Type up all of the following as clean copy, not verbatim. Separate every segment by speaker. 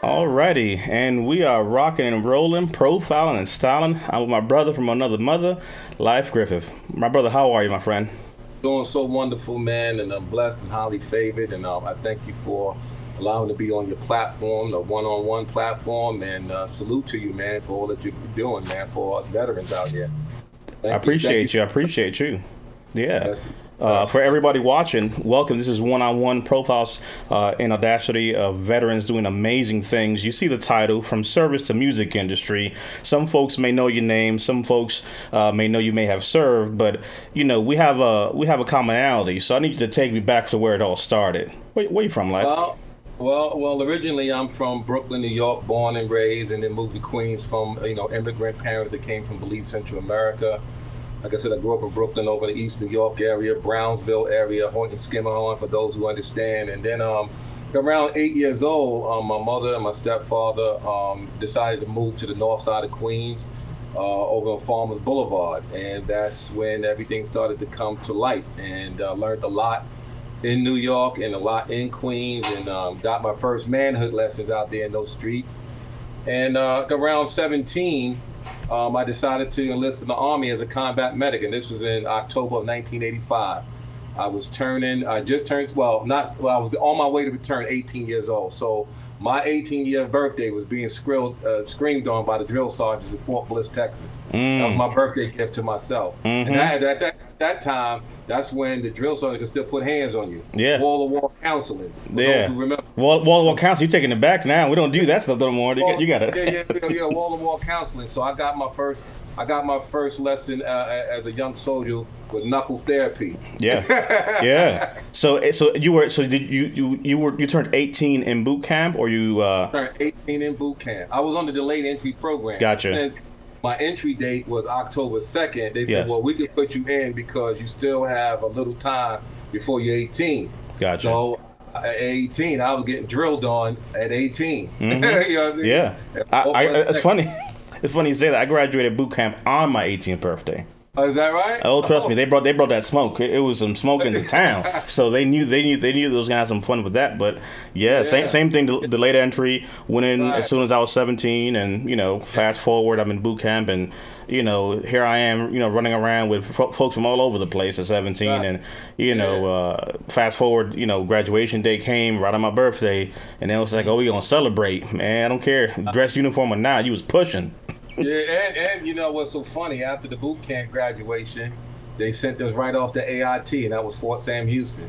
Speaker 1: Alrighty, and we are rocking and rolling, profiling and styling. I'm with my brother from another mother, Life Griffith. My brother, how are you, my friend?
Speaker 2: Doing so wonderful, man, and I'm blessed and highly favored. And I thank you for allowing me to be on your platform, the one-on-one platform. And salute to you, man, for all that you're doing, man, for us veterans out here.
Speaker 1: I appreciate you. I appreciate you. Yeah.
Speaker 2: Yes.
Speaker 1: For everybody watching, welcome. This is one-on-one profiles in Audacity of veterans doing amazing things. You see the title, From Service to Music Industry. Some folks may know your name. Some folks may know you may have served, but you know we have a commonality. So I need you to take me back to where it all started. Where you from, Life?
Speaker 2: Well, originally I'm from Brooklyn, New York, born and raised, and then moved to Queens from immigrant parents that came from Belize, Central America. Like I said, I grew up in Brooklyn, over the East New York area, Brownsville area, Horton Skimmerhorn, for those who understand. And then around 8 years old, my mother and my stepfather decided to move to the north side of Queens, over on Farmers Boulevard. And that's when everything started to come to light, and learned a lot in New York and a lot in Queens, and got my first manhood lessons out there in those streets. And around 17, I decided to enlist in the Army as a combat medic, and this was in October of 1985. I was I was on my way to turn 18 years old. So my 18-year birthday was being screamed on by the drill sergeants in Fort Bliss, Texas. That was my birthday gift to myself.
Speaker 1: Mm-hmm.
Speaker 2: And at that time, that's when the drill sergeant could still put hands on you.
Speaker 1: Yeah.
Speaker 2: Wall-to-wall counseling.
Speaker 1: Yeah. Wall-to-wall counseling. You're taking it back now. We don't do that stuff no more. You got it.
Speaker 2: Yeah. Wall-to-wall counseling. So I got my first lesson as a young soldier with knuckle therapy.
Speaker 1: Yeah. Yeah. So you turned 18 in boot camp, or you
Speaker 2: turned 18 in boot camp. I was on the delayed entry program.
Speaker 1: Gotcha.
Speaker 2: Since my entry date was October 2nd, they said,
Speaker 1: yes,
Speaker 2: well, we could put you in because you still have a little time before you're 18.
Speaker 1: Gotcha.
Speaker 2: So at 18, I was getting drilled on at 18.
Speaker 1: Mm-hmm.
Speaker 2: You know what I mean?
Speaker 1: Yeah. It's funny. It's funny you say that. I graduated boot camp on my 18th birthday.
Speaker 2: Oh, is that right?
Speaker 1: Oh, trust me, they brought that smoke. It was some smoke in the town, so they knew they was gonna have some fun with that. But yeah. Same thing. The late entry went in as soon as I was 17, and fast forward, I'm in boot camp, and here I am, running around with folks from all over the place at 17, and fast forward, graduation day came right on my birthday, and then it was like, oh, we gonna celebrate, man. I don't care, dress uniform or not, you was pushing.
Speaker 2: Yeah, and you know what's so funny? After the boot camp graduation, they sent us right off to AIT, and that was Fort Sam Houston.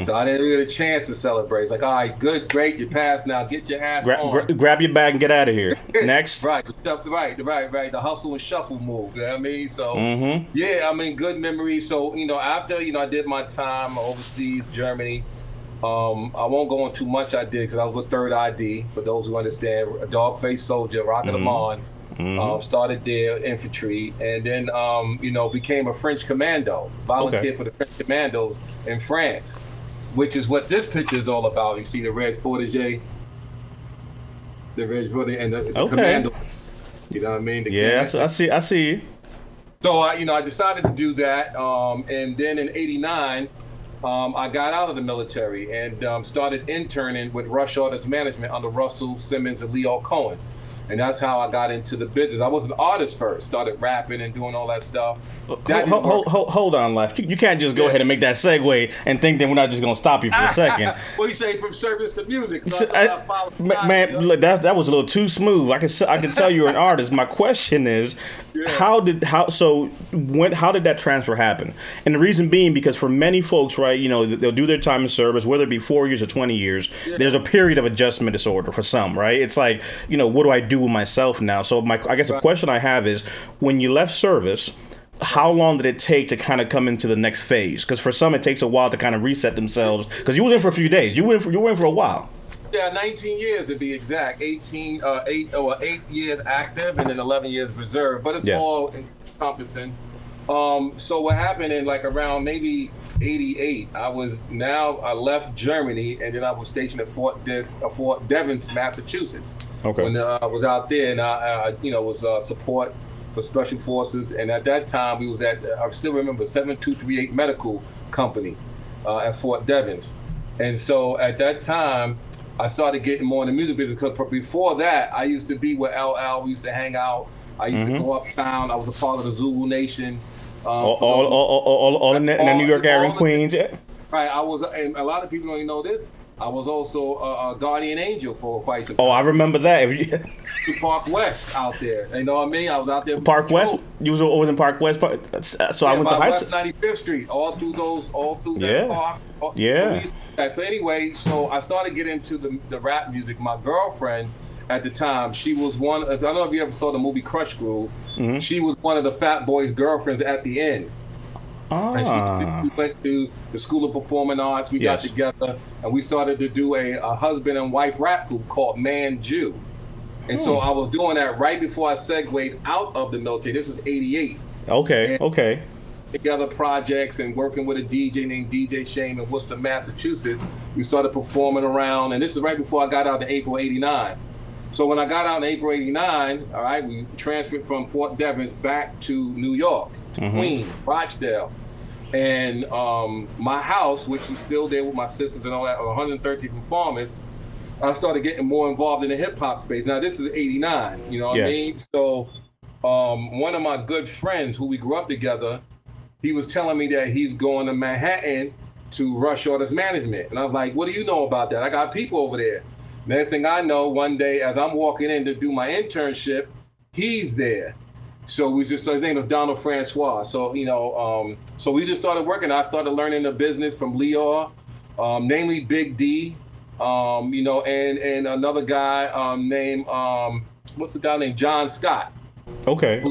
Speaker 2: So I didn't get a chance to celebrate. It's like, all right, good, great, you passed. Now get your ass on.
Speaker 1: Grab your bag and get out of here. Next.
Speaker 2: Right. The hustle and shuffle move. You know what I mean? So yeah, I mean, good memories. So after I did my time overseas, Germany. I won't go on too much. I did because I was with Third ID. For those who understand, a dog-faced soldier, rocking them on. Started there, infantry, and then became a French commando. Volunteered for the French commandos in France, which is what this picture is all about. You see the red Fortiget, and the commando. You know what I mean?
Speaker 1: I see you.
Speaker 2: So I decided to do that, and then in '89. I got out of the military and started interning with Rush Artist Management under Russell Simmons and Leo Cohen. And that's how I got into the business. I was an artist first, started rapping and doing all that stuff.
Speaker 1: Hold on, Life. You can't just go ahead and make that segue and think that we're not just going to stop you for a second.
Speaker 2: Well, you say from service to music.
Speaker 1: Man, look, that was a little too smooth. I can tell you're an artist. My question is, how did that transfer happen? And the reason being, because for many folks, right, they'll do their time in service, whether it be 4 years or 20 years, there's a period of adjustment disorder for some, right? It's like, what do I do with myself now? So I guess the question I have is, when you left service, how long did it take to kind of come into the next phase? Because for some, it takes a while to kind of reset themselves. Because you were in for a few days. You were in for a while.
Speaker 2: Yeah, 19 years to be exact. 8 years active and then 11 years reserve. But it's all encompassing. So what happened in around maybe 88, I left Germany, and then I was stationed at Fort Devens, Massachusetts.
Speaker 1: Okay.
Speaker 2: When I was out there, and I was support for Special Forces, and at that time we was at, I still remember, 7238 Medical Company. at Fort Devens. And so at that time, I started getting more in the music business because before that, I used to be with LL. We used to hang out. I used to go uptown. I was a part of the Zulu Nation.
Speaker 1: All in the New York area in Queens, yeah.
Speaker 2: Right, I was, and a lot of people don't even know this. I was also a guardian angel for quite some time.
Speaker 1: Oh, I remember that.
Speaker 2: To Park West out there, you know what I mean? I was out there.
Speaker 1: Park West. You was over in Park West. So I went to high
Speaker 2: school. West 95th Street, all through that park.
Speaker 1: Yeah.
Speaker 2: So anyway, so I started getting into the rap music. My girlfriend at the time, she was one. I don't know if you ever saw the movie Crush Groove. Mm-hmm. She was one of the Fat Boy's girlfriends at the end. And we went to the School of Performing Arts. We got together and we started to do a husband and wife rap group called Man Jew. And so I was doing that right before I segued out of the military. This was '88.
Speaker 1: Okay.
Speaker 2: Together projects and working with a DJ named DJ Shane in Worcester, Massachusetts. We started performing around, and this is right before I got out in April '89. So when I got out in April '89, all right, we transferred from Fort Devens back to New York, to Queens, Rochdale. And my house, which is still there with my sisters and all that, 130 performers, I started getting more involved in the hip hop space. Now this is '89, you know what I mean? So one of my good friends who we grew up together, he was telling me that he's going to Manhattan to Rush Artist Management. And I was like, what do you know about that? I got people over there. Next thing I know, one day as I'm walking in to do my internship, he's there. So we just, his name was Donald Francois. So, you know, so we just started working. I started learning the business from Leor, namely Big D, you know, and another guy named, what's the guy named John Scott.
Speaker 1: Okay.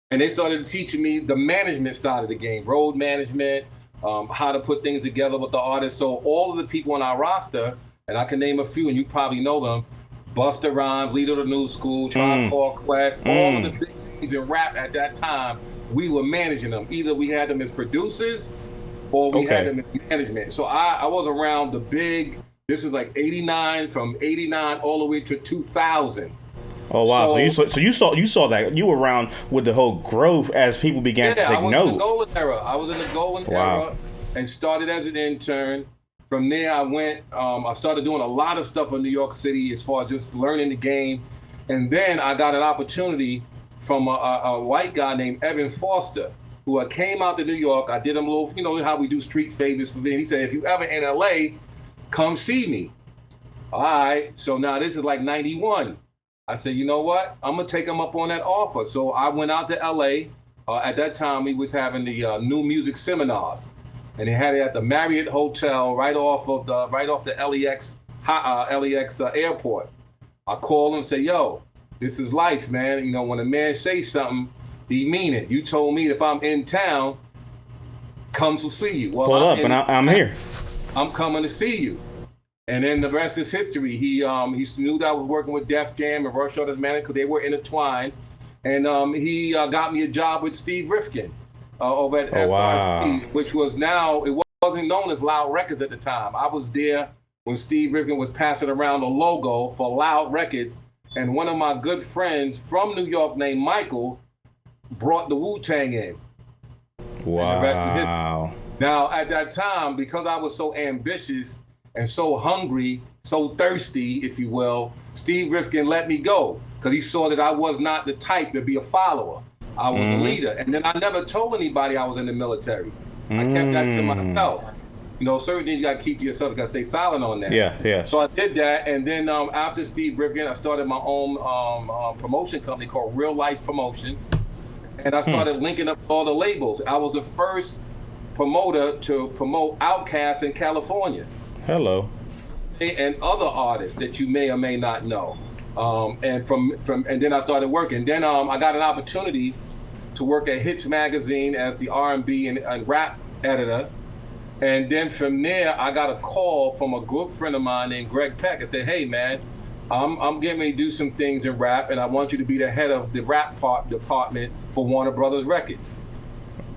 Speaker 2: And they started teaching me the management side of the game, road management, how to put things together with the artists. So all of the people on our roster, and I can name a few, and you probably know them, Busta Rhymes, Leader of the New School, Tribe Called Quest, all of the big names in rap at that time, we were managing them. Either we had them as producers or we had them as management. So I was around the big, this is like '89, from '89 all the way to 2000.
Speaker 1: Oh wow! So you saw that, you were around with the whole growth as people began to take note.
Speaker 2: I was in the golden era. I was in the golden era and started as an intern. From there, I went. I started doing a lot of stuff in New York City as far as just learning the game, and then I got an opportunity from a white guy named Evan Foster, who came out to New York. I did him a little, you know how we do street favors for me. He said, if you ever in LA, come see me. All right. So now this is like '91. I said, you know what? I'm going to take him up on that offer. So I went out to LA. At that time, we was having the new music seminars. And they had it at the Marriott Hotel right off the LAX airport. I called him and said, yo, this is life, man. You know, when a man says something, he mean it. You told me if I'm in town, come to see you. Well,
Speaker 1: pull up, and I'm here.
Speaker 2: I'm coming to see you. And then the rest is history. He knew that I was working with Def Jam and Rush Artist Management because they were intertwined. And he got me a job with Steve Rifkin over at SRC, which was now, it wasn't known as Loud Records at the time. I was there when Steve Rifkin was passing around the logo for Loud Records. And one of my good friends from New York named Michael brought the Wu-Tang in.
Speaker 1: Wow.
Speaker 2: And the rest is history. Now, at that time, because I was so ambitious and so hungry, so thirsty, if you will, Steve Rifkin let me go because he saw that I was not the type to be a follower. I was a leader. And then I never told anybody I was in the military. I kept that to myself. You know, certain things you got to keep to yourself. You got to stay silent on that.
Speaker 1: Yeah.
Speaker 2: So I did that. And then after Steve Rifkin, I started my own promotion company called Real Life Promotions. And I started linking up all the labels. I was the first promoter to promote Outkast in California.
Speaker 1: Hello.
Speaker 2: And other artists that you may or may not know. And then I started working. Then I got an opportunity to work at Hits Magazine as the R&B and rap editor. And then from there, I got a call from a good friend of mine named Greg Peck and said, hey man, I'm getting ready to do some things in rap and I want you to be the head of the rap department for Warner Brothers Records.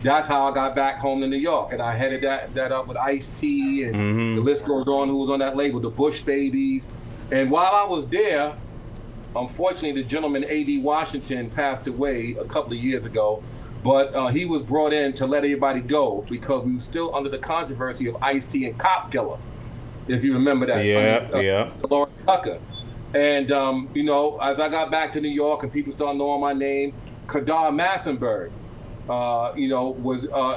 Speaker 2: That's how I got back home to New York, and I headed that up with Ice-T, and the list goes on who was on that label, the Bush Babies. And while I was there, unfortunately, the gentleman A.D. Washington passed away a couple of years ago. but he was brought in to let everybody go because we were still under the controversy of Ice-T and Cop Killer, if you remember that.
Speaker 1: Yeah.
Speaker 2: Lawrence Tucker. And, you know, as I got back to New York and people started knowing my name, Kadar Massenberg, you know,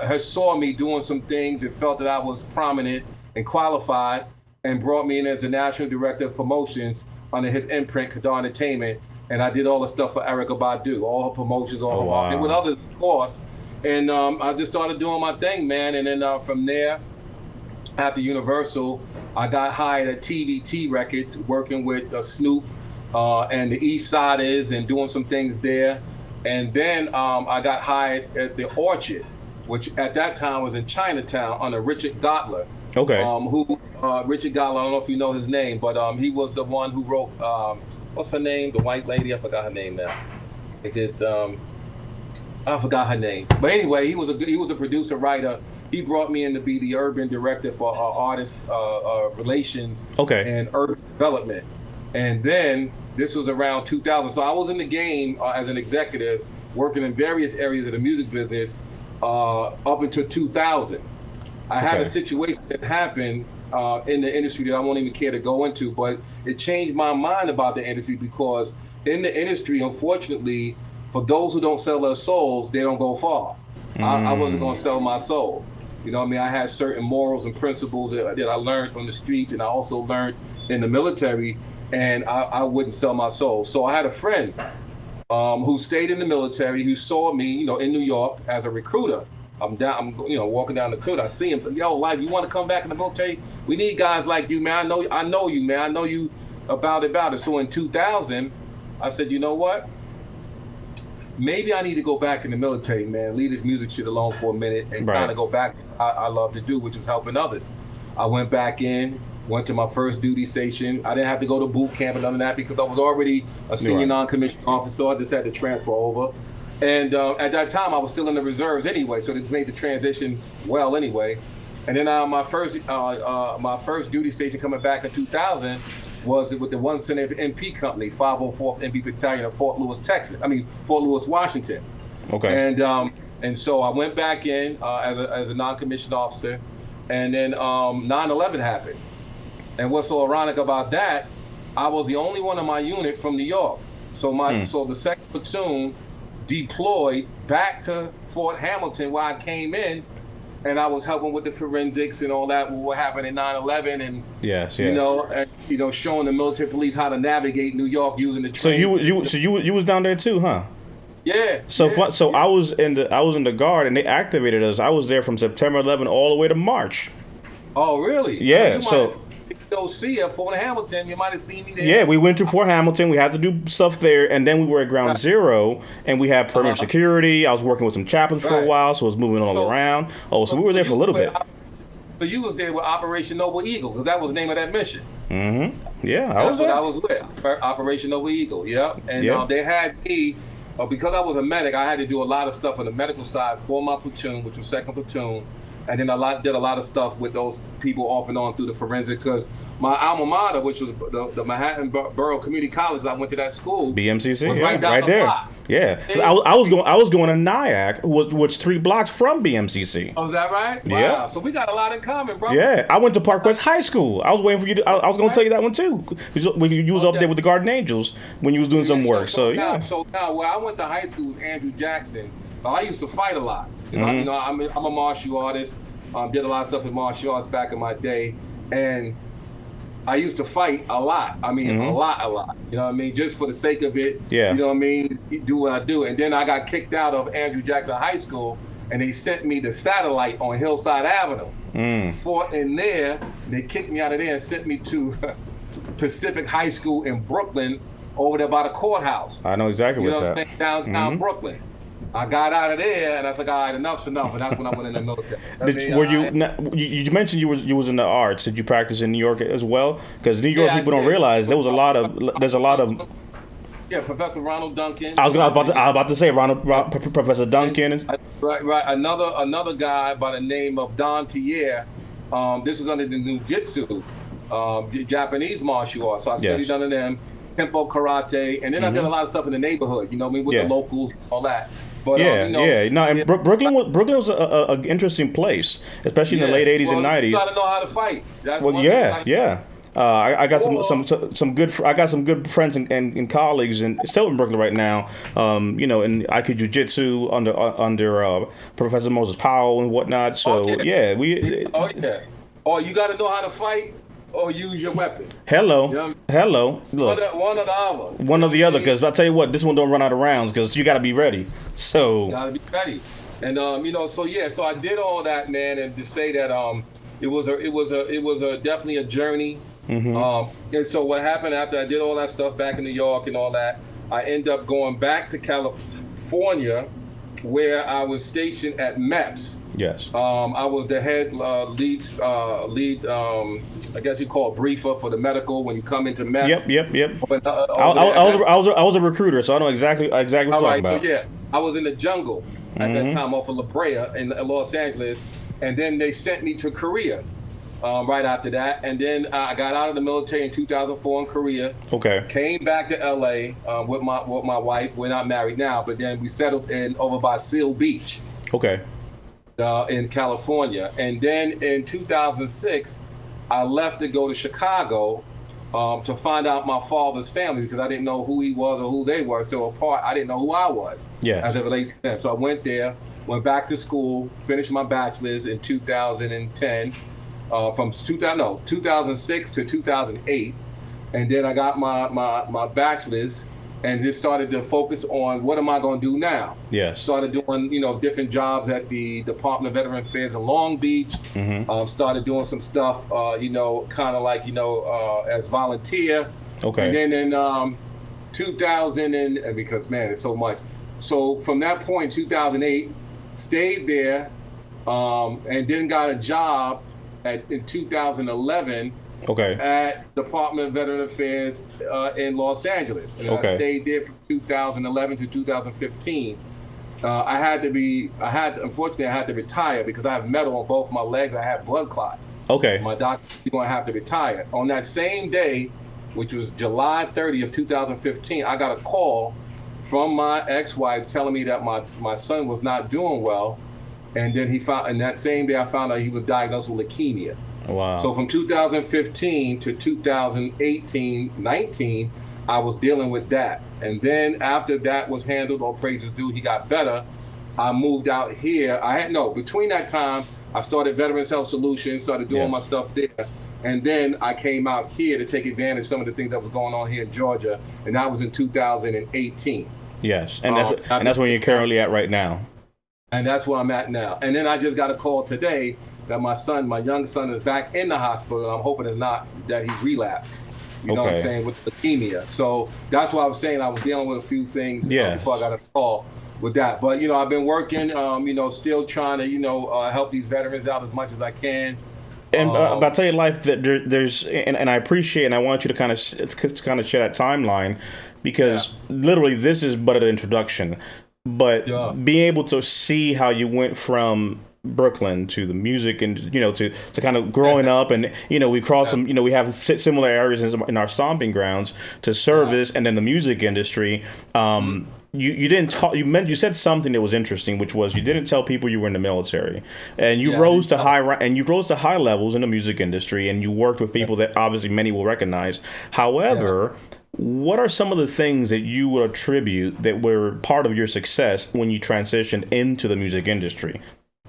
Speaker 2: has saw me doing some things and felt that I was prominent and qualified and brought me in as the national director of promotions under his imprint, Kadar Entertainment. And I did all the stuff for Erykah Badu, all her promotions, all her marketing, with others, of course. And I just started doing my thing, man. And then from there, after Universal, I got hired at TVT Records, working with Snoop and the East Siders and doing some things there. And then I got hired at the Orchard, which at that time was in Chinatown under Richard Gottler.
Speaker 1: Okay.
Speaker 2: Richard Gottler, I don't know if you know his name, but he was the one who wrote, what's her name? The white lady, I forgot her name now. Is it, I forgot her name. But anyway, he was a producer, writer. He brought me in to be the urban director for artist relations and urban development. And then this was around 2000. So I was in the game as an executive, working in various areas of the music business up until 2000. I had a situation that happened in the industry that I won't even care to go into, but it changed my mind about the industry because in the industry, unfortunately, for those who don't sell their souls, they don't go far. I wasn't going to sell my soul. You know what I mean? I had certain morals and principles that I learned on the streets and I also learned in the military, and I wouldn't sell my soul. So I had a friend who stayed in the military, who saw me, you know, in New York as a recruiter. I'm walking down the road. I see him. Yo, Life, you want to come back in the military? We need guys like you, man. I know you, man. I know you about it. So in 2000, I said, you know what? Maybe I need to go back in the military, man. Leave this music shit alone for a minute and kind of go back. I love to do, which is helping others. I went back in, went to my first duty station. I didn't have to go to boot camp and none of that because I was already a senior non-commissioned officer. I just had to transfer over. And at that time, I was still in the reserves anyway, so this made the transition well anyway. And then my first duty station coming back in 2000 was with the 178th MP Company, 504th MP Battalion of Fort Lewis, Washington.
Speaker 1: Okay.
Speaker 2: And so I went back in as a non-commissioned officer, and then 9/11 happened. And what's so ironic about that, I was the only one in my unit from New York. So so the second platoon deployed back to Fort Hamilton where I came in, and I was helping with the forensics and all that, what happened in 9/11, and you know, showing the military police how to navigate New York using the trains.
Speaker 1: So you was down there too, huh?
Speaker 2: Yeah.
Speaker 1: So I was in the Guard, and they activated us. I was there from September 11 all the way to March.
Speaker 2: Oh, really?
Speaker 1: Yeah.
Speaker 2: Go see at Fort Hamilton. You might have seen me there.
Speaker 1: Yeah, we went to Fort Hamilton. We had to do stuff there, and then we were at Ground Zero, and we had permanent security. I was working with some chaplains for a while, so I was moving all around. So we were there for a little bit.
Speaker 2: So you was there with Operation Noble Eagle, because that was the name of that mission.
Speaker 1: Mm-hmm. Yeah,
Speaker 2: That's what I was with. Operation Noble Eagle. Yeah, and they had me. Because I was a medic, I had to do a lot of stuff on the medical side for my platoon, which was second platoon. And then did a lot of stuff with those people off and on through the forensics. Because my alma mater, which was the Manhattan Borough Community College, I went to that school.
Speaker 1: BMCC,
Speaker 2: was right down the
Speaker 1: there.
Speaker 2: block.
Speaker 1: Yeah, I was going to NIAC, which 3 blocks from BMCC.
Speaker 2: Oh, is that right? Wow.
Speaker 1: Yeah.
Speaker 2: So we got a lot in common, bro.
Speaker 1: Yeah, I went to Park West High School. I was waiting for you to. I was going to tell you that one too. When you was up there with the Guardian Angels when you was doing some work. So
Speaker 2: now, where I went to high school with Andrew Jackson, I used to fight a lot. You know, I'm a martial artist. Did a lot of stuff in martial arts back in my day, and I used to fight a lot. I mean, a lot. You know what I mean? Just for the sake of it. Yeah. You know what I mean? Do what I do. And then I got kicked out of Andrew Jackson High School, and they sent me to Satellite on Hillside Avenue. Fought in there. They kicked me out of there and sent me to Pacific High School in Brooklyn, over there by the courthouse.
Speaker 1: I know exactly what's that.
Speaker 2: Downtown Brooklyn. I got out of there, and I was like, all right, enough's enough, and that's when I went in the military.
Speaker 1: You mentioned you was in the arts. Did you practice in New York as well? Because New York people don't realize there's a lot of.
Speaker 2: Yeah, Professor Ronald Duncan.
Speaker 1: I was about to say Professor Duncan.
Speaker 2: Right. Another guy by the name of Don Pierre. This was under the Jiu-Jitsu, Japanese martial arts. So I studied under them. Kempo karate, and then I did a lot of stuff in the neighborhood, you know what I mean, with the locals, all that. But
Speaker 1: Yeah,
Speaker 2: you know,
Speaker 1: yeah. No, and
Speaker 2: yeah,
Speaker 1: Brooklyn was a interesting place, especially in the late '80s
Speaker 2: well,
Speaker 1: and
Speaker 2: you
Speaker 1: '90s.
Speaker 2: gotta know how to fight. That's
Speaker 1: Well,
Speaker 2: one thing you
Speaker 1: yeah,
Speaker 2: gotta.
Speaker 1: yeah. I got
Speaker 2: Or,
Speaker 1: some good I got some good friends and colleagues and still in Brooklyn right now. You know, in Aikido Jiu-Jitsu under Professor Moses Powell and whatnot.
Speaker 2: oh
Speaker 1: So
Speaker 2: yeah,
Speaker 1: yeah, we
Speaker 2: oh yeah. Or you gotta know how to fight or use your weapon. You know what I mean?
Speaker 1: hello. Look,
Speaker 2: One or the other.
Speaker 1: one or the other. Because I tell you what, this one don't run out of rounds because you got to be ready. So
Speaker 2: Gotta be ready. And you know, so yeah, so I did all that, man, and to say that it was a definitely a journey. And so what happened after I did all that stuff back in New York and all that, I ended up going back to California, where I was stationed at MEPS.
Speaker 1: yes.
Speaker 2: I was the head lead. I guess you call it briefer for the medical when you come into MEPS.
Speaker 1: Yep.
Speaker 2: But,
Speaker 1: I was a recruiter, so I know exactly what you're
Speaker 2: all
Speaker 1: talking
Speaker 2: right,
Speaker 1: about.
Speaker 2: so yeah, I was in the jungle at that time off of La Brea in Los Angeles, and then they sent me to Korea right after that, and then I got out of the military in 2004 in Korea.
Speaker 1: Okay.
Speaker 2: Came back to LA with my wife. We're not married now, but then we settled in over by Seal Beach
Speaker 1: Okay.
Speaker 2: in California, and then in 2006, I left to go to Chicago. To find out my father's family because I didn't know who he was or who they were. So apart, I didn't know who I was as it relates to them. So I went there, went back to school, finished my bachelor's in 2010, from 2006 to 2008, and then I got my bachelor's and just started to focus on what am I going to do now.
Speaker 1: Yes.
Speaker 2: Started doing different jobs at the Department of Veteran Affairs in Long Beach. Started doing some stuff, kind of like as volunteer.
Speaker 1: Okay.
Speaker 2: And then in 2000 and because man, it's so much. So from that point, 2008, stayed there, and then got a job in 2011.
Speaker 1: Okay.
Speaker 2: At Department of Veteran Affairs in Los Angeles. And I stayed there from 2011 to 2015. Unfortunately, I had to retire because I have metal on both my legs. I have blood clots.
Speaker 1: Okay.
Speaker 2: My doctor, you're going to have to retire. On that same day, which was July 30th, 2015, I got a call from my ex-wife telling me that my son was not doing well. And then that same day I found out he was diagnosed with leukemia.
Speaker 1: Wow.
Speaker 2: So from 2015 to 2018-19, I was dealing with that. And then after that was handled, all praises due, he got better. I moved out here. Between that time, I started Veterans Health Solutions, started doing my stuff there. And then I came out here to take advantage of some of the things that was going on here in Georgia. And that was in 2018.
Speaker 1: Yes. And that's where you're currently at right now.
Speaker 2: And that's where I'm at now. And then I just got a call today that my young son is back in the hospital, and I'm hoping it's not that he's relapsed. You know what I'm saying, with leukemia. So that's why I was saying I was dealing with a few things before I got a call with that. But, I've been working, still trying to, help these veterans out as much as I can.
Speaker 1: And but I'll tell you, Life, that there's, and I appreciate, and I want you to kind of share that timeline, because literally this is but an introduction. But being able to see how you went from Brooklyn to the music and to kind of growing up, and we cross some, we have similar areas in our stomping grounds to service, and then the music industry. You didn't talk. You said something that was interesting, which was you didn't tell people you were in the military, and you rose to high levels in the music industry, and you worked with people that obviously many will recognize. However, what are some of the things that you would attribute that were part of your success when you transitioned into the music industry?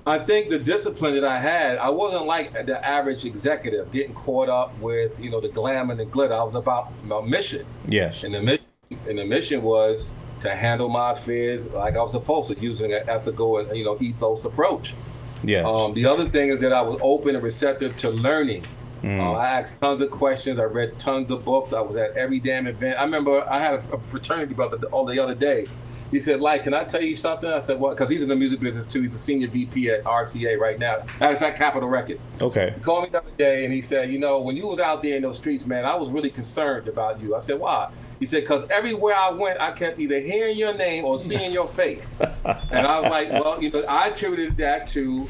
Speaker 2: I think the discipline that I had, I wasn't like the average executive getting caught up with, the glam and the glitter. I was about my mission.
Speaker 1: Yes.
Speaker 2: And the mission was to handle my affairs like I was supposed to, using an ethical and, ethos approach.
Speaker 1: Yes.
Speaker 2: The other thing is that I was open and receptive to learning. I asked tons of questions. I read tons of books. I was at every damn event. I remember I had a fraternity brother the other day. He said, can I tell you something? I said, what? Because he's in the music business too. He's a senior VP at RCA right now. Matter of fact, Capitol Records. Okay. He called me the other day and he said, when you was out there in those streets, man, I was really concerned about you. I said, why? He said, because everywhere I went, I kept either hearing your name or seeing your face. And I was like, well, I attributed that to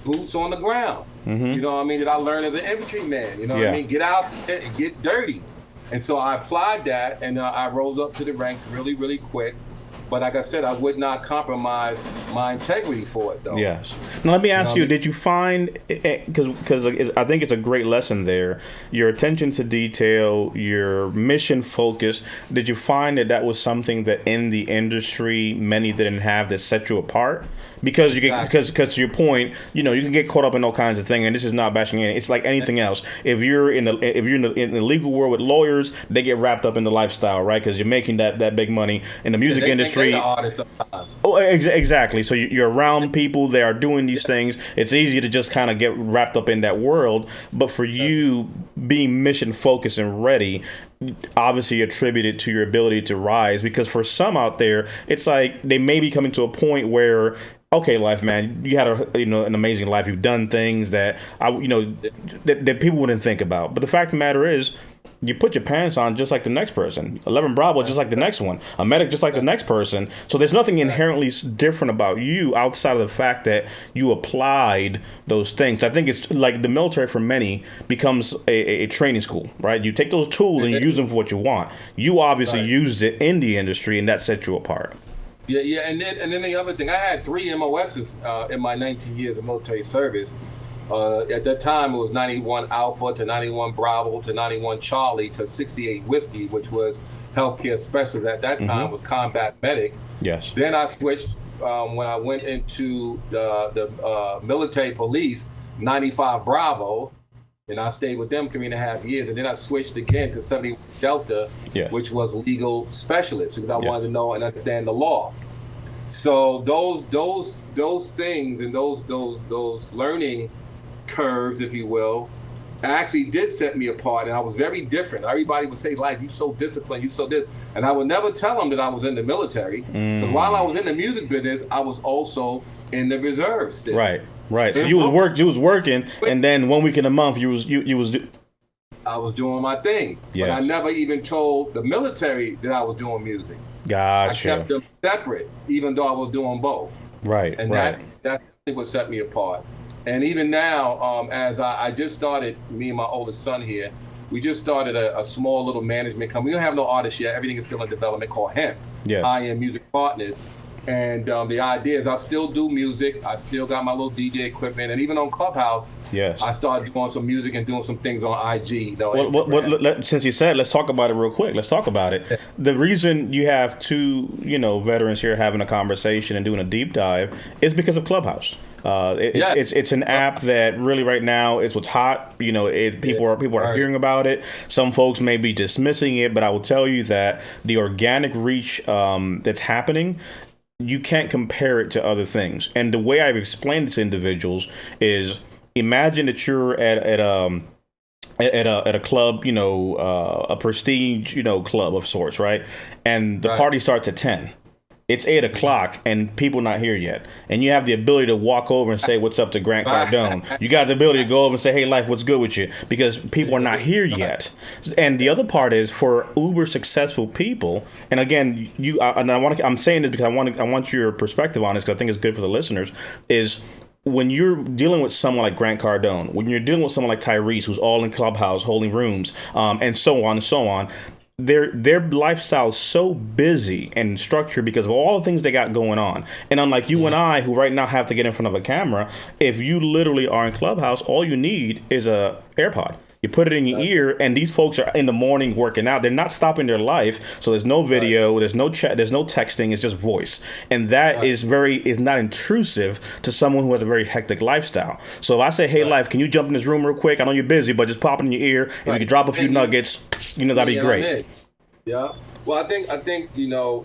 Speaker 2: boots on the ground. You know what I mean? That I learned as an infantryman. You know what I mean? Get out and get dirty. And so I applied that, and I rose up to the ranks really, really quick. But like I said, I would not compromise my integrity for it, though.
Speaker 1: Yes. Now let me ask you: did you find, because I think it's a great lesson there, your attention to detail, your mission focus? Did you find that was something that in the industry many didn't have that set you apart? Because you get, because to your point, you can get caught up in all kinds of things, and this is not bashing it. It's like anything else. If you're in the legal world with lawyers, they get wrapped up in the lifestyle, right? Because you're making that big money in the music industry. Oh, exactly. So you're around people that are doing these things. It's easy to just kind of get wrapped up in that world. But for you being mission focused and ready, obviously attributed to your ability to rise. Because for some out there, it's like they may be coming to a point where, okay, Life, man, you had an amazing life. You've done things that that people wouldn't think about. But the fact of the matter is, you put your pants on just like the next person. 11 Bravo just like the next one. A medic just like the next person. So there's nothing inherently different about you outside of the fact that you applied those things. I think it's like the military for many becomes a training school, right? You take those tools and you use them for what you want. You obviously used it in the industry, and that set you apart.
Speaker 2: Yeah, and then the other thing, I had 3 MOSs in my 19 years of military service. At that time, it was 91 Alpha to 91 Bravo to 91 Charlie to 68 Whiskey, which was healthcare specialist. At that time, was combat medic.
Speaker 1: Yes.
Speaker 2: Then I switched when I went into the military police, 95 Bravo, and I stayed with them 3.5 years. And then I switched again to 70 Delta, which was legal specialist, because I wanted to know and understand the law. So those things and those learning curves, if you will, actually did set me apart, and I was very different. Everybody would say, "Life, you so disciplined, you so this," and I would never tell them that I was in the military. Because while I was in the music business, I was also in the reserves still. Right. So you was working, and then 1 week in a month I was doing my thing. But I never even told the military that I was doing music.
Speaker 1: Gotcha.
Speaker 2: I kept them separate, even though I was doing both.
Speaker 1: Right.
Speaker 2: And that's what set me apart. And even now, as I just started, me and my oldest son here, we just started a small little management company. We don't have no artists yet. Everything is still in development, called HEMP. Yes. I Am Music Partners. And the idea is I still do music. I still got my little DJ equipment. And even on Clubhouse, I started doing some music and doing some things on IG.
Speaker 1: Since you said, let's talk about it real quick. Let's talk about it. The reason you have 2, veterans here having a conversation and doing a deep dive is because of Clubhouse. It's an app that really right now is what's hot. People are hearing about it. Some folks may be dismissing it, but I will tell you that the organic reach that's happening, you can't compare it to other things. And the way I've explained it to individuals is, imagine that you're at a club, a prestige, club of sorts, right? And the party starts at 10. It's 8 o'clock and people not here yet. And you have the ability to walk over and say, "What's up" to Grant Cardone. You got the ability to go over and say, "Hey, Life, what's good with you?" Because people are not here yet. And the other part is for uber successful people. And again, I'm saying this because I want your perspective on this, because I think it's good for the listeners. Is when you're dealing with someone like Grant Cardone, when you're dealing with someone like Tyrese, who's all in Clubhouse, holding rooms, and so on and so on. Their lifestyle is so busy and structured because of all the things they got going on. And unlike you and I, who right now have to get in front of a camera, if you literally are in Clubhouse, all you need is a AirPod. You put it in your ear, and these folks are in the morning working out. They're not stopping their life, so there's no video, there's no chat, there's no texting. It's just voice, and that is not intrusive to someone who has a very hectic lifestyle. So if I say, "Hey, Life, can you jump in this room real quick? I know you're busy, but just pop it in your ear, and you can drop a few nuggets. That'd be great."
Speaker 2: Yeah. Well, I think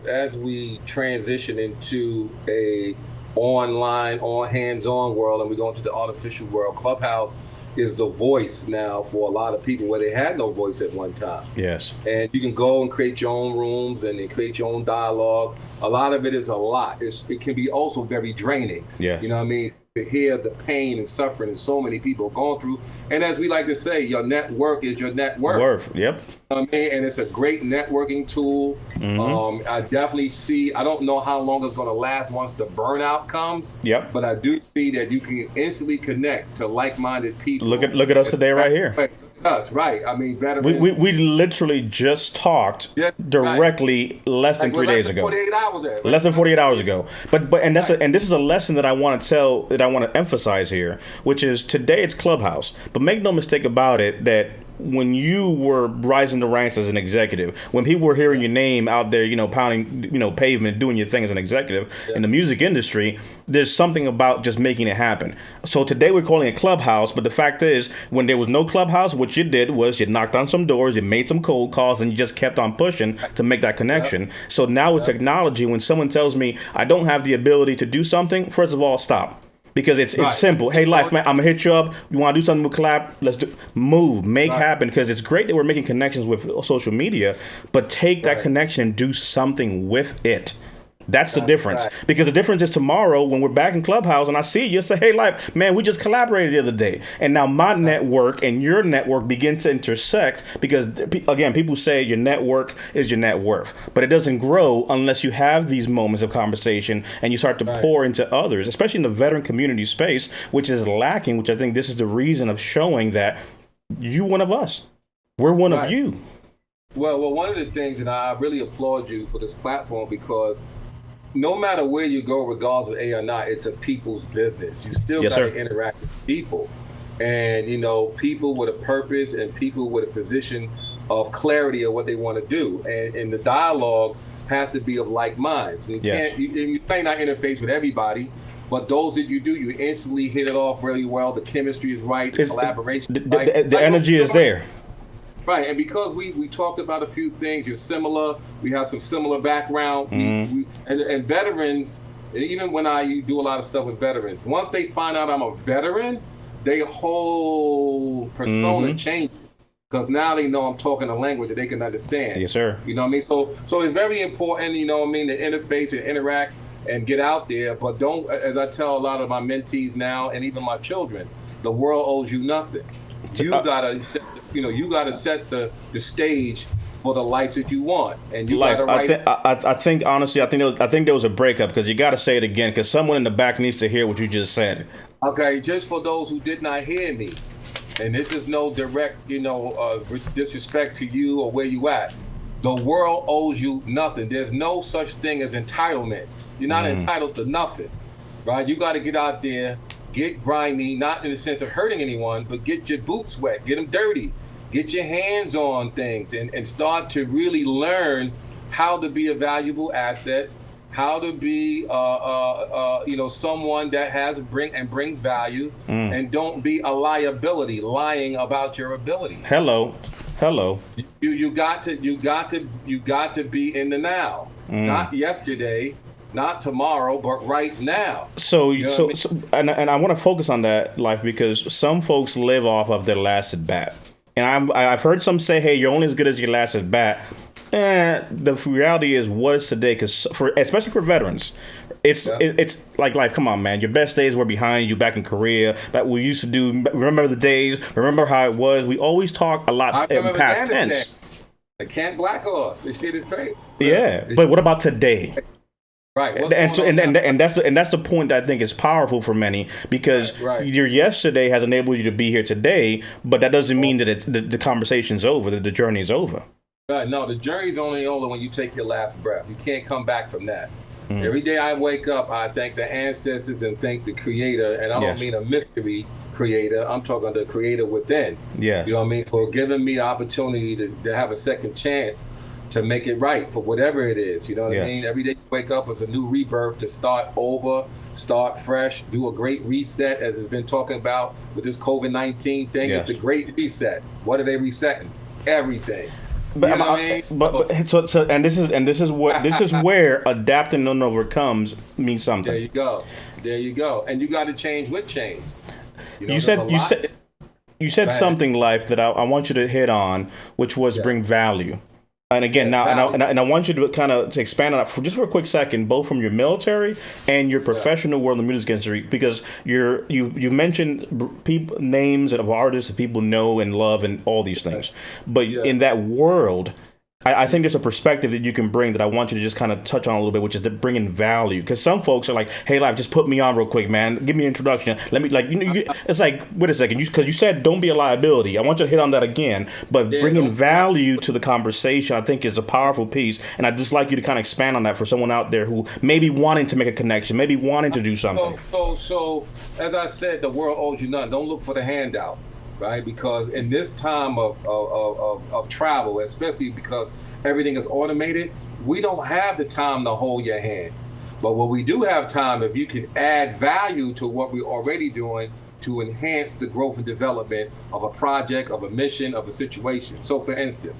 Speaker 2: as we transition into a online, hands-on world, and we go into the artificial world, Clubhouse is the voice now for a lot of people where they had no voice at one time.
Speaker 1: Yes.
Speaker 2: And you can go and create your own rooms and then create your own dialogue. A lot of it is a lot. It can be also very draining.
Speaker 1: Yes.
Speaker 2: You know what I mean? To hear the pain and suffering that so many people are going through. And as we like to say, your network is your net worth.
Speaker 1: Yep.
Speaker 2: You know what I mean? And it's a great networking tool. Mm-hmm. I definitely I don't know how long it's going to last once the burnout comes.
Speaker 1: Yep.
Speaker 2: But I do see that you can instantly connect to like-minded people.
Speaker 1: Look at us today right here.
Speaker 2: us, right? I mean, veterans.
Speaker 1: We literally just talked directly less than 3 days ago.
Speaker 2: 48 hours ago.
Speaker 1: Less than 48 hours ago. And this is a lesson that I want to emphasize here, which is today it's Clubhouse. But make no mistake about it that when you were rising the ranks as an executive, when people were hearing your name out there, pounding, pavement, doing your thing as an executive in the music industry, there's something about just making it happen. So today we're calling it Clubhouse, but the fact is, when there was no Clubhouse, what you did was you knocked on some doors, you made some cold calls, and you just kept on pushing to make that connection. So now with technology, when someone tells me I don't have the ability to do something, first of all, stop. Because it's simple. Hey, Life, man, I'm going to hit you up. You want to do something with collab? Let's make happen. Because it's great that we're making connections with social media, but take that connection and do something with it. That's the difference. Because the difference is tomorrow when we're back in Clubhouse and I see you, say, hey, Life, man, we just collaborated the other day. And now my network and your network begins to intersect because, again, people say your network is your net worth. But it doesn't grow unless you have these moments of conversation and you start to pour into others, especially in the veteran community space, which is lacking, which I think this is the reason of showing that you one of us. We're one of you.
Speaker 2: Well, one of the things, and I really applaud you for this platform because no matter where you go, regardless of A or not, it's a people's business. You still got to interact with people. And, people with a purpose and people with a position of clarity of what they want to do. And the dialogue has to be of like minds. And you may not interface with everybody, but those that you do, you instantly hit it off really well. The chemistry is right, the collaboration is right.
Speaker 1: The energy is there.
Speaker 2: Right, and because we talked about a few things, you're similar, we have some similar background, and veterans, and even when I do a lot of stuff with veterans, once they find out I'm a veteran, their whole persona changes, because now they know I'm talking a language that they can understand.
Speaker 1: Yes, sir.
Speaker 2: You know what I mean? So it's very important, to interface and interact and get out there, but don't, as I tell a lot of my mentees now, and even my children, the world owes you nothing. You gotta set the stage for the life that you want, and you gotta write.
Speaker 1: I think honestly, I think there was a breakup because you gotta say it again because someone in the back needs to hear what you just said.
Speaker 2: Okay, just for those who did not hear me, and this is no direct, disrespect to you or where you at. The world owes you nothing. There's no such thing as entitlements. You're not entitled to nothing, right? You got to get out there. Get grimy, not in the sense of hurting anyone, but get your boots wet, get them dirty, get your hands on things, and start to really learn how to be a valuable asset, how to be, someone that brings value, and don't be a liability, lying about your ability.
Speaker 1: Hello.
Speaker 2: You got to be in the now, not yesterday. Not tomorrow, but right now.
Speaker 1: And I want to focus on that, Life, because some folks live off of their last at bat, and I've heard some say, "Hey, you're only as good as your last at bat." The reality is, what is today? Because especially for veterans, it's like Life. Come on, man, your best days were behind you back in Korea. That we used to do. Remember the days. Remember how it was. We always talk a lot in past tense.
Speaker 2: I can't black horse. This shit is crazy.
Speaker 1: Yeah, but what about today?
Speaker 2: Right,
Speaker 1: and that's the point that I think is powerful for many because your yesterday has enabled you to be here today, but that doesn't mean that the conversation's over, that the journey's over.
Speaker 2: Right, no, the journey's only over when you take your last breath. You can't come back from that. Every day I wake up, I thank the ancestors and thank the Creator, and I don't mean a mystery creator. I'm talking the Creator within.
Speaker 1: Yes.
Speaker 2: You know what I mean? For giving me the opportunity to have a second chance to make it right for whatever it is. You know what I mean? Every day you wake up is a new rebirth to start over, start fresh, do a great reset, as it's been talking about with this COVID-19 thing. It's a great reset. What are they resetting? Everything.
Speaker 1: But, you know what I mean? This is where adapting and overcomes means something.
Speaker 2: There you go. And you got to change with change.
Speaker 1: You said something, Life, that I want you to hit on, which was bring value. And again, I want you to kind of expand on that for a quick second, both from your military and your professional world in the music industry, because you've mentioned names of artists that people know and love and all these things. But in that world, I think there's a perspective that you can bring that I want you to just kind of touch on a little bit, which is that bringing value. Because some folks are like, "Hey, Life, just put me on real quick, man. Give me an introduction. Let me it's like, wait a second, because you said don't be a liability. I want you to hit on that again. But bringing value to the conversation, I think, is a powerful piece. And I'd just like you to kind of expand on that for someone out there who may be wanting to make a connection, maybe wanting to do something.
Speaker 2: So as I said, the world owes you nothing. Don't look for the handout. Right, because in this time of travel, especially because everything is automated, we don't have the time to hold your hand. But what we do have time, if you can add value to what we're already doing to enhance the growth and development of a project, of a mission, of a situation. So for instance,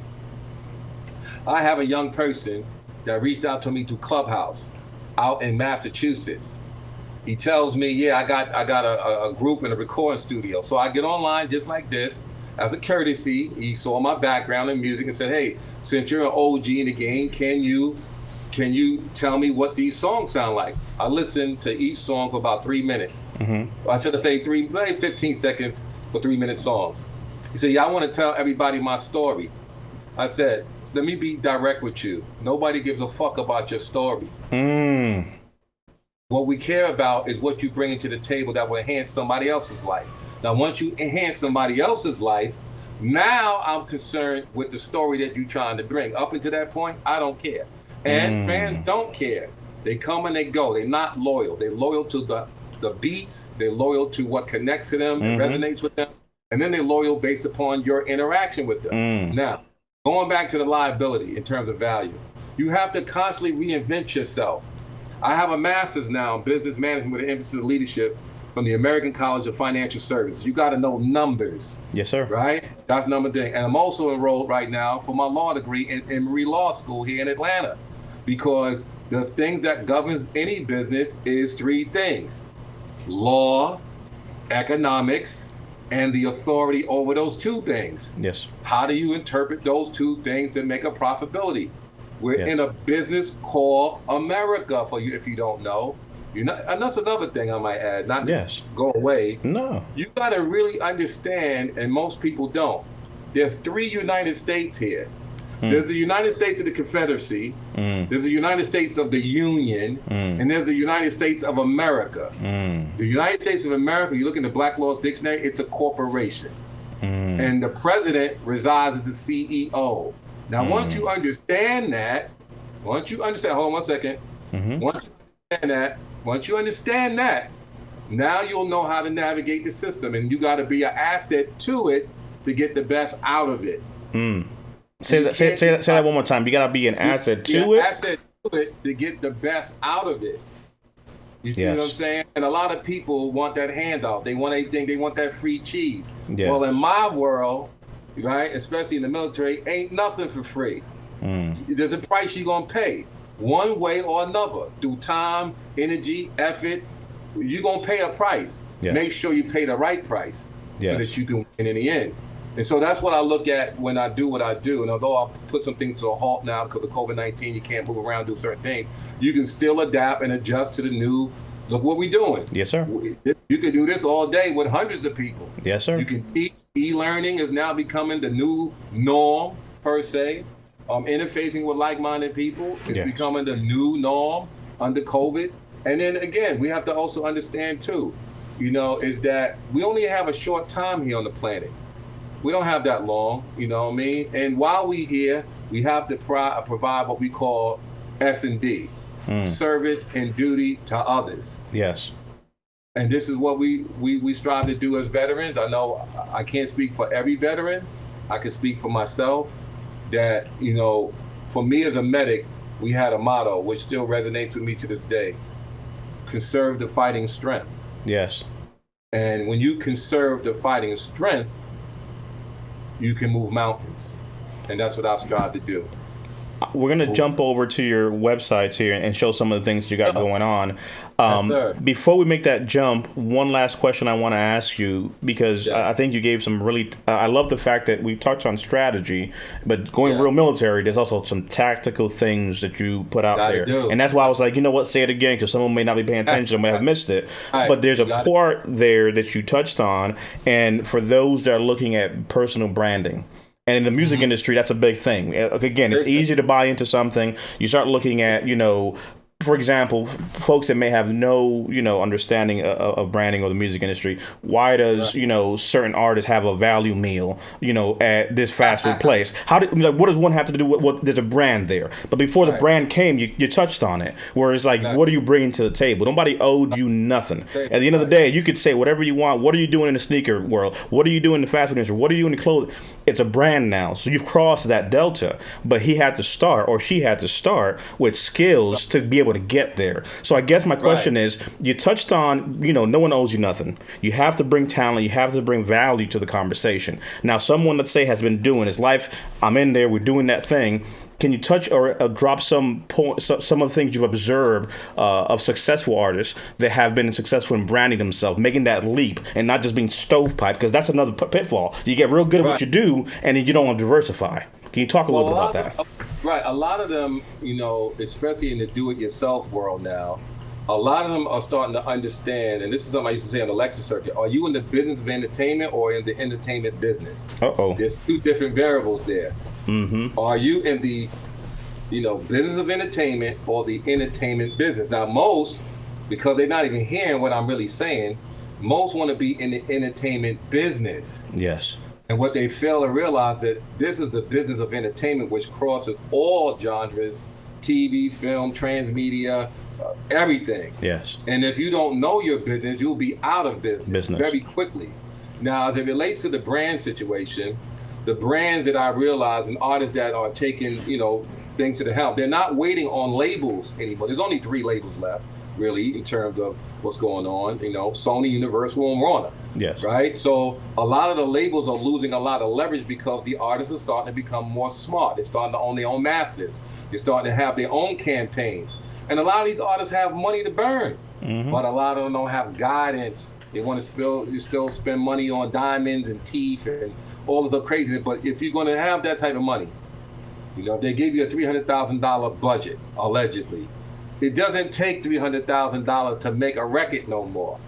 Speaker 2: I have a young person that reached out to me through Clubhouse out in Massachusetts. He tells me, yeah, I got a group in a recording studio. So I get online just like this. As a courtesy, he saw my background in music and said, hey, since you're an OG in the game, can you tell me what these songs sound like? I listened to each song for about 3 minutes. Mm-hmm. I should have said maybe 15 seconds for 3-minute songs. He said, yeah, I want to tell everybody my story. I said, let me be direct with you. Nobody gives a fuck about your story. What we care about is what you bring into the table that will enhance somebody else's life. Now, once you enhance somebody else's life, now I'm concerned with the story that you're trying to bring. Up until that point, I don't care. And fans don't care. They come and they go. They're not loyal. They're loyal to the beats. They're loyal to what connects to them and resonates with them. And then they're loyal based upon your interaction with them. Now, going back to the liability in terms of value, you have to constantly reinvent yourself. I have a master's now in business management with an emphasis in leadership from the American College of Financial Services. You got to know numbers.
Speaker 1: Yes, sir.
Speaker 2: Right? That's number thing. And I'm also enrolled right now for my law degree in Emory Law School here in Atlanta, because the things that governs any business is 3 things: law, economics, and the authority over those 2 things.
Speaker 1: Yes.
Speaker 2: How do you interpret those 2 things to make a profitability? We're in a business called America, for you if you don't know. And that's another thing I might add, not to go away.
Speaker 1: No.
Speaker 2: You got to really understand, and most people don't. There's 3 United States here. There's the United States of the Confederacy, there's the United States of the Union, and there's the United States of America. The United States of America, you look in the Black Law's Dictionary, it's a corporation. And the president resides as the CEO. Now, once you understand that, hold on 1 second. Once you understand that, now you'll know how to navigate the system, and you got to be an asset to it to get the best out of it.
Speaker 1: Say that one more time. You got to be an asset to it?
Speaker 2: Asset to it to get the best out of it. You see what I'm saying? And a lot of people want that handout. They want that free cheese. Yeah. Well, in my world, right, especially in the military, ain't nothing for free. There's a price you're going to pay, one way or another, through time, energy, effort. You're going to pay a price. Yes. Make sure you pay the right price so that you can win in the end. And so that's what I look at when I do what I do. And although I'll put some things to a halt now because of COVID-19, you can't move around, do certain things, you can still adapt and adjust to the new. Look what we're doing. Yes, sir. You can do this all day with hundreds of people. Yes, sir. You can teach. E-learning is now becoming the new norm, per se. Interfacing with like-minded people is becoming the new norm under COVID. And then again, we have to also understand too, is that we only have a short time here on the planet. We don't have that long, you know what I mean? And while we're here, we have to provide what we call S&D, service and duty to others. Yes. And this is what we strive to do as veterans. I know I can't speak for every veteran. I can speak for myself that, for me as a medic, we had a motto which still resonates with me to this day: conserve the fighting strength. Yes. And when you conserve the fighting strength, you can move mountains. And that's what I strive to do. We're going to jump over to your websites here and show some of the things you got going on. Yes, sir. Before we make that jump, one last question I want to ask you, because I think you gave some really, I love the fact that we touched on strategy, but going real military, there's also some tactical things that you put out there. And that's why I was like, say it again, because someone may not be paying attention, may have missed it. But there's a part there that you touched on, and for those that are looking at personal branding,
Speaker 1: And in the music industry, that's a big thing. Again, it's easy to buy into something. You start looking at, for example, folks that may have no, understanding of branding or the music industry. Why does, certain artists have a value meal, at this fast food place? What does one have to do with what? There's a brand there. But before the brand came, you touched on it. Where it's like, what are you bringing to the table? Nobody owed you nothing. At the end of the day, you could say whatever you want. What are you doing in the sneaker world? What are you doing in the fast food industry? What are you doing in the clothing? It's a brand now. So you've crossed that delta. But he had to start, or she had to start, with skills to be able to get there. So I guess my question is, you touched on, no one owes you nothing. You have to bring talent. You have to bring value to the conversation. Now, someone, let's say, has been doing his life. I'm in there. We're doing that thing. Can you touch or drop some of the things you've observed of successful artists that have been successful in branding themselves, making that leap and not just being stovepipe? Because that's another pitfall. You get real good at what you do, and then you don't want to diversify. Can you talk a little bit about that?
Speaker 2: A lot of them, especially in the do-it-yourself world now, a lot of them are starting to understand, and this is something I used to say on the lecture circuit, are you in the business of entertainment or in the entertainment business? There's two different variables there. Mm-hmm. Are you in the, business of entertainment or the entertainment business? Now, most, because they're not even hearing what I'm really saying, most want to be in the entertainment business.
Speaker 1: Yes.
Speaker 2: And what they fail to realize that this is the business of entertainment, which crosses all genres, TV, film, transmedia, everything.
Speaker 1: Yes.
Speaker 2: And if you don't know your business, you'll be out of business very quickly. Now, as it relates to the brand situation, the brands that I realize and artists that are taking, things to the helm, they're not waiting on labels anymore. There's only 3 labels left, really, in terms of what's going on, Sony, Universal, and Warner.
Speaker 1: Yes.
Speaker 2: Right? So a lot of the labels are losing a lot of leverage because the artists are starting to become more smart. They're starting to own their own masters. They're starting to have their own campaigns. And a lot of these artists have money to burn, but a lot of them don't have guidance. They want to still spend money on diamonds and teeth and all this other craziness. But if you're going to have that type of money, if they give you a $300,000 budget, allegedly, it doesn't take $300,000 to make a record no more.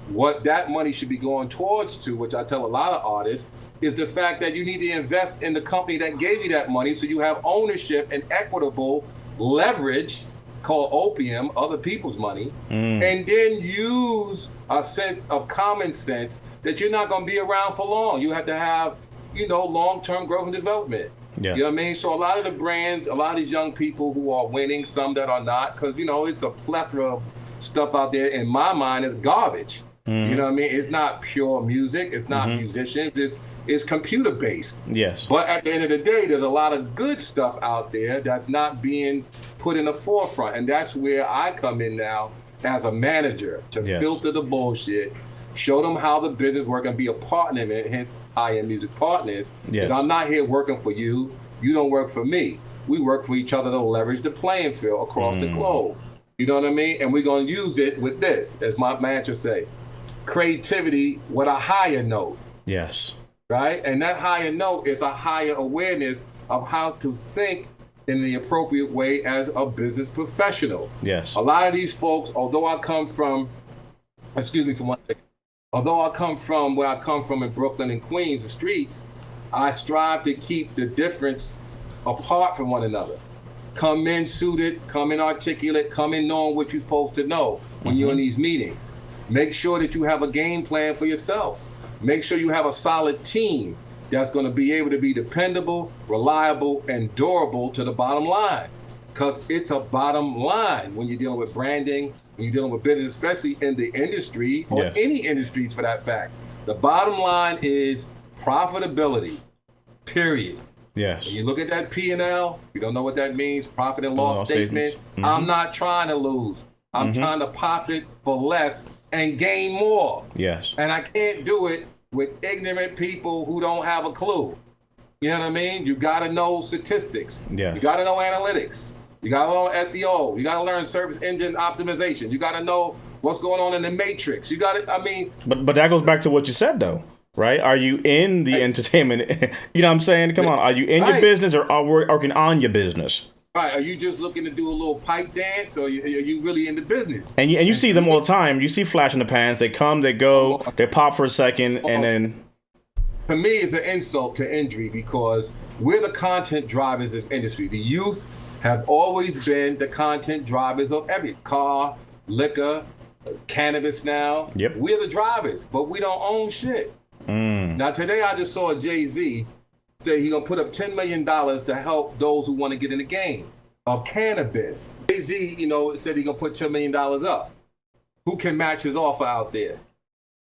Speaker 2: What that money should be going towards to, which I tell a lot of artists, is the fact that you need to invest in the company that gave you that money so you have ownership and equitable leverage, called opium, other people's money, and then use a sense of common sense that you're not going to be around for long. You have to have, long-term growth and development. Yes. You know what I mean? So a lot of the brands, a lot of these young people who are winning, some that are not, because, it's a plethora of stuff out there, in my mind, is garbage. You know what I mean? It's not pure music. It's not musicians. It's computer-based.
Speaker 1: Yes.
Speaker 2: But at the end of the day, there's a lot of good stuff out there that's not being put in the forefront. And that's where I come in now as a manager to filter the bullshit, show them how the business works, and be a partner in it, hence I Am Music Partners. Yes. And I'm not here working for you. You don't work for me. We work for each other to leverage the playing field across the globe. You know what I mean? And we're going to use it with this, as my mantra say, creativity with a higher note.
Speaker 1: Yes.
Speaker 2: Right? And that higher note is a higher awareness of how to think in the appropriate way as a business professional.
Speaker 1: Yes.
Speaker 2: A lot of these folks, although I come from where I come from in Brooklyn and Queens, the streets, I strive to keep the difference apart from one another. Come in suited, come in articulate, come in knowing what you're supposed to know when you're in these meetings. Make sure that you have a game plan for yourself. Make sure you have a solid team that's going to be able to be dependable, reliable, and durable to the bottom line. Because it's a bottom line when you're dealing with branding, when you're dealing with business, especially in the industry, or any industries for that fact. The bottom line is profitability, period.
Speaker 1: Yes.
Speaker 2: When you look at that P&L, you don't know what that means, profit and loss statement. I'm not trying to lose. I'm trying to profit for less and gain more.
Speaker 1: Yes.
Speaker 2: And I can't do it with ignorant people who don't have a clue. You know what I mean? You got to know statistics.
Speaker 1: Yeah.
Speaker 2: You got to know analytics. You got to know SEO. You got to learn service engine optimization. You got to know what's going on in the matrix. You got to,
Speaker 1: But that goes back to what you said, though. Right? Are you in the entertainment? You know what I'm saying? Come on. Are you in your business, or are we working on your business?
Speaker 2: Right. Are you just looking to do a little pipe dance, or are you really in the business?
Speaker 1: And you see them all the time. You see flash in the pans. They come, they go, they pop for a second, and then...
Speaker 2: to me, it's an insult to injury because we're the content drivers of industry. The youth have always been the content drivers of every car, liquor, cannabis now.
Speaker 1: Yep.
Speaker 2: We're the drivers, but we don't own shit. Now, today I just saw Jay-Z say he's going to put up $10 million to help those who want to get in the game of cannabis. Jay-Z, said he's going to put $10 million up. Who can match his offer out there?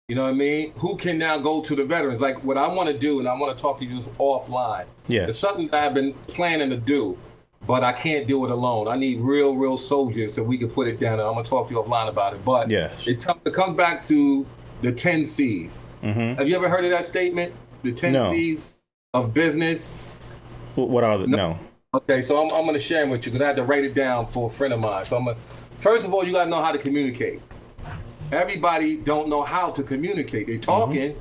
Speaker 2: You know what I mean? Who can now go to the veterans? Like what I want to do, and I want to talk to you offline.
Speaker 1: Yeah.
Speaker 2: It's something that I've been planning to do, but I can't do it alone. I need real soldiers so we can put it down. And I'm going to talk to you offline about it. But it comes back to the 10 C's. Mm-hmm. Have you ever heard of that statement? The 10 C's of business?
Speaker 1: What are the, no.
Speaker 2: Okay, so I'm going to share them with you because I had to write it down for a friend of mine. So first of all, you got to know how to communicate. Everybody don't know how to communicate. They're talking,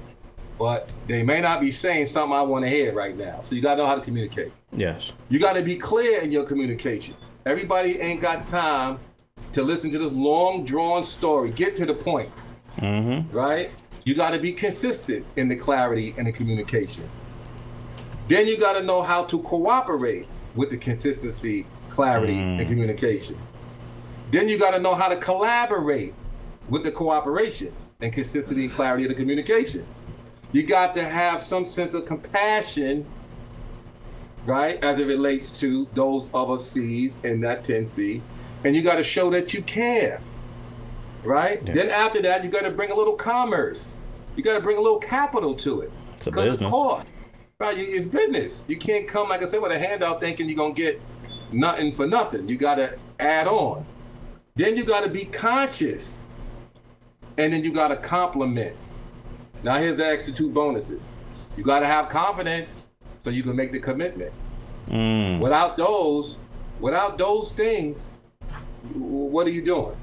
Speaker 2: but they may not be saying something I want to hear right now. So you got to know how to communicate.
Speaker 1: Yes.
Speaker 2: You got to be clear in your communication. Everybody ain't got time to listen to this long, drawn story. Get to the point, right? You got to be consistent in the clarity and the communication. Then you got to know how to cooperate with the consistency, clarity, and communication. Then you got to know how to collaborate with the cooperation and consistency and clarity of the communication. You got to have some sense of compassion, right, as it relates to those other C's in that 10C. And you got to show that you care, right? Yeah. Then after that, you got to bring a little commerce. You got to bring a little capital to it.
Speaker 1: It's a business.
Speaker 2: Of course, right? It's business. You can't come, like I said, with a handout thinking you're going to get nothing for nothing. You got to add on. Then you got to be conscious. And then you got to compliment. Now here's the extra 2 bonuses. You got to have confidence so you can make the commitment. Without those things, what are you doing?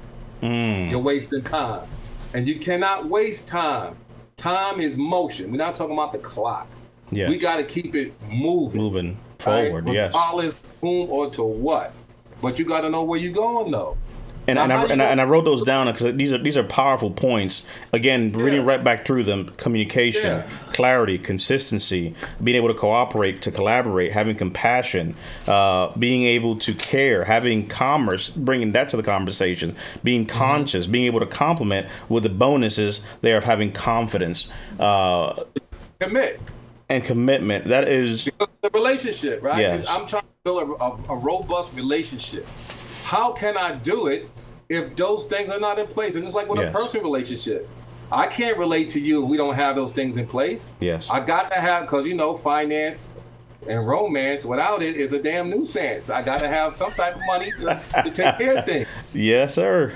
Speaker 2: You're wasting time. And you cannot waste time. Time is motion. We're not talking about the clock.
Speaker 1: Yes.
Speaker 2: We got to keep it moving.
Speaker 1: Moving forward,
Speaker 2: right?
Speaker 1: Yes.
Speaker 2: Regardless whom or to what. But you got to know where you're going, though.
Speaker 1: And I wrote those down because these are powerful points. Again, reading right back through them: communication, clarity, consistency, being able to cooperate, to collaborate, having compassion, being able to care, having commerce, bringing that to the conversation, being conscious, being able to compliment with the bonuses there of having confidence,
Speaker 2: commit,
Speaker 1: and commitment. That is
Speaker 2: the relationship, right?
Speaker 1: Yes.
Speaker 2: I'm trying to build a robust relationship. How can I do it if those things are not in place? It's just like with a personal relationship. I can't relate to you if we don't have those things in place.
Speaker 1: Yes.
Speaker 2: I got to have, because, finance and romance, without it is a damn nuisance. I got to have some type of money to take care of things. Yes,
Speaker 1: sir.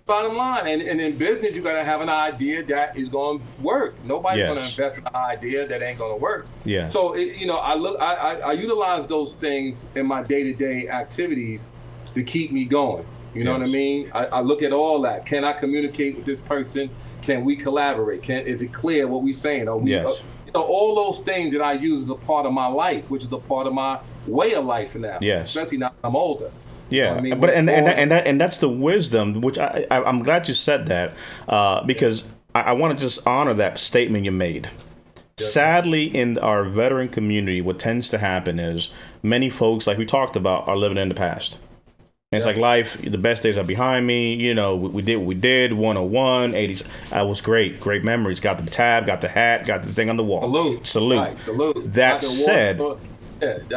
Speaker 2: Bottom line. And in business, you got to have an idea that is going to work. Nobody's going to invest in an idea that ain't going to work.
Speaker 1: Yeah.
Speaker 2: So, I utilize those things in my day-to-day activities to keep me going. You know what I mean? I look at all that. Can I communicate with this person? Can we collaborate? Is it clear what we're saying? Are we, all those things that I use as a part of my life, which is a part of my way of life now.
Speaker 1: Yes.
Speaker 2: Especially now I'm older.
Speaker 1: Yeah, you know what I mean? and that's the wisdom, which I'm glad you said that, because I want to just honor that statement you made. Sadly, in our veteran community, what tends to happen is many folks, like we talked about, are living in the past. And it's like life, the best days are behind me. We did what we did, 101, 80s. That was great. Great memories. Got the tab, got the hat, got the thing on the wall. Salute.
Speaker 2: Right, salute.
Speaker 1: That said,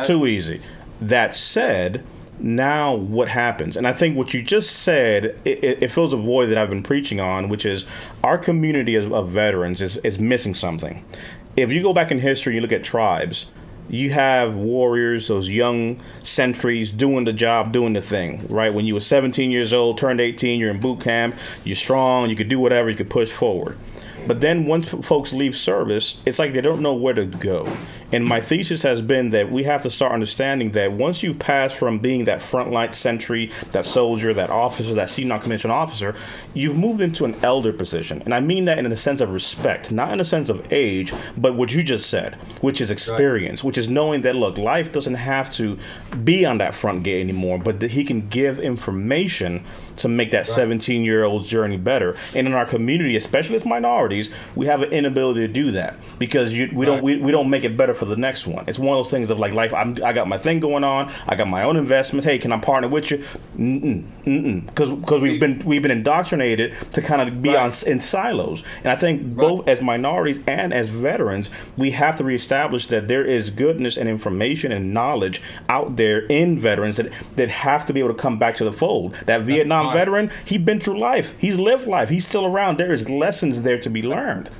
Speaker 1: too easy. That said, now what happens? And I think what you just said, it fills a void that I've been preaching on, which is our community of veterans is missing something. If you go back in history, you look at tribes, you have warriors, those young sentries doing the job, doing the thing, right? When you were 17 years old, turned 18, you're in boot camp, you're strong, you could do whatever, you could push forward. But then once folks leave service, it's like they don't know where to go. And my thesis has been that we have to start understanding that once you've passed from being that frontline sentry, that soldier, that officer, that senior non-commissioned officer, you've moved into an elder position. And I mean that in a sense of respect, not in a sense of age, but what you just said, which is experience, which is knowing that, look, life doesn't have to be on that front gate anymore, but that he can give information to make that 17-year-old's journey better. And in our community, especially as minorities, we have an inability to do that because we don't make it better for the next one. It's one of those things of like life. I got my thing going on. I got my own investments. Hey, can I partner with you? Because we've been indoctrinated to kind of be in silos. And I think both as minorities and as veterans, we have to reestablish that there is goodness and information and knowledge out there in veterans that have to be able to come back to the fold. That Vietnam veteran, he's been through life. He's lived life. He's still around. There is lessons there to be learned.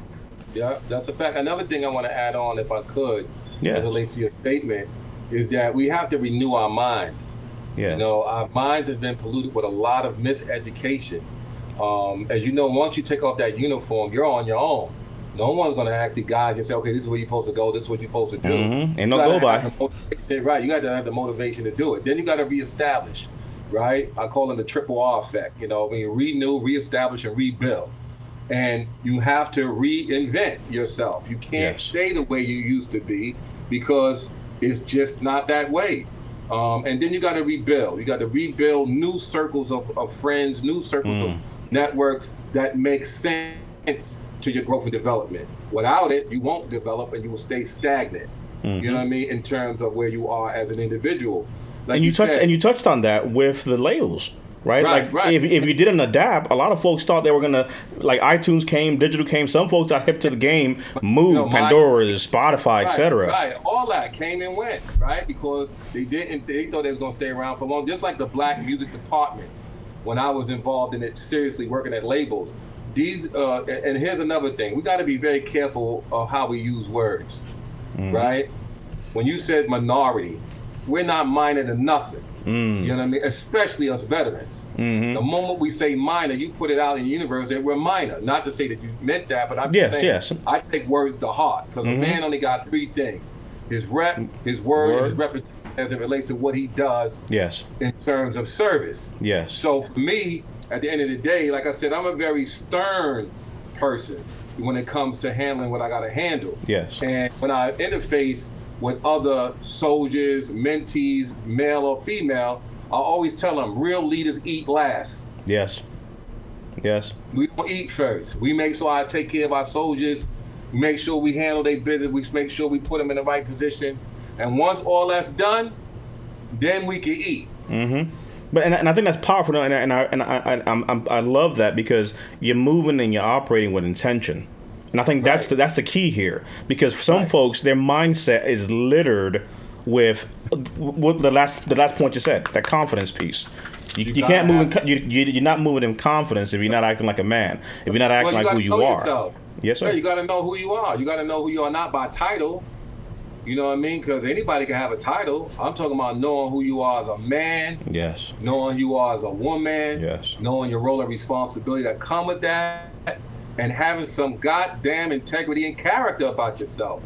Speaker 2: Yeah, that's a fact. Another thing I want to add on, if I could, as it relates to your statement, is that we have to renew our minds.
Speaker 1: Yes.
Speaker 2: You know, our minds have been polluted with a lot of miseducation. As you know, once you take off that uniform, you're on your own. No one's going to actually guide you and say, okay, this is where you're supposed to go, this is what you're supposed to do.
Speaker 1: Ain't no go by.
Speaker 2: Right, you got to have the motivation to do it. Then you got to reestablish, right? I call it the triple R effect. You know, when you renew, reestablish, and rebuild. And you have to reinvent yourself. You can't stay the way you used to be because it's just not that way. And then you got to rebuild. You got to rebuild new circles of friends, new circles of networks that make sense to your growth and development. Without it, you won't develop and you will stay stagnant. You know what I mean? In terms of where you are as an individual. Like
Speaker 1: and you touched on that with the labels. Right. If you didn't adapt, a lot of folks thought they were gonna, like, iTunes came, digital came. Some folks are hip to the game, moved, Pandora, Spotify, etc.
Speaker 2: Right, all that came and went, right? Because they thought they was gonna stay around for long. Just like the black music departments, when I was involved in it seriously, working at labels. These and here's another thing: we got to be very careful of how we use words, right? When you said minority, we're not minor to nothing. You know what I mean? Especially us veterans. The moment we say minor, you put it out in the universe that we're minor. Not to say that you meant that, but I'm just saying I take words to heart because a man only got three things: his rep, his word, and his reputation as it relates to what he does in terms of service. So for me, at the end of the day, like I said, I'm a very stern person when it comes to handling what I got to handle. And when I interface with other soldiers, mentees, male or female, I always tell them real leaders eat last. We don't eat first. We make sure I take care of our soldiers. We make sure we handle their business. We make sure we put them in the right position. And once all that's done, then we can eat.
Speaker 1: But and I think that's powerful, and I love that because you're moving and you're operating with intention. And I think that's the key here, because some folks, their mindset is littered with what the last point you said, that confidence piece. You can't move. You're not moving in confidence if you're not acting like a man. If you're not acting like who you are.
Speaker 2: Yourself.
Speaker 1: Yes, sir.
Speaker 2: You got to know who you are. You got to know who you are, not by title. You know what I mean? Because anybody can have a title. I'm talking about knowing who you are as a man. Knowing who you are as a woman. Knowing your role and responsibility that come with that. And having some goddamn integrity and character about yourself.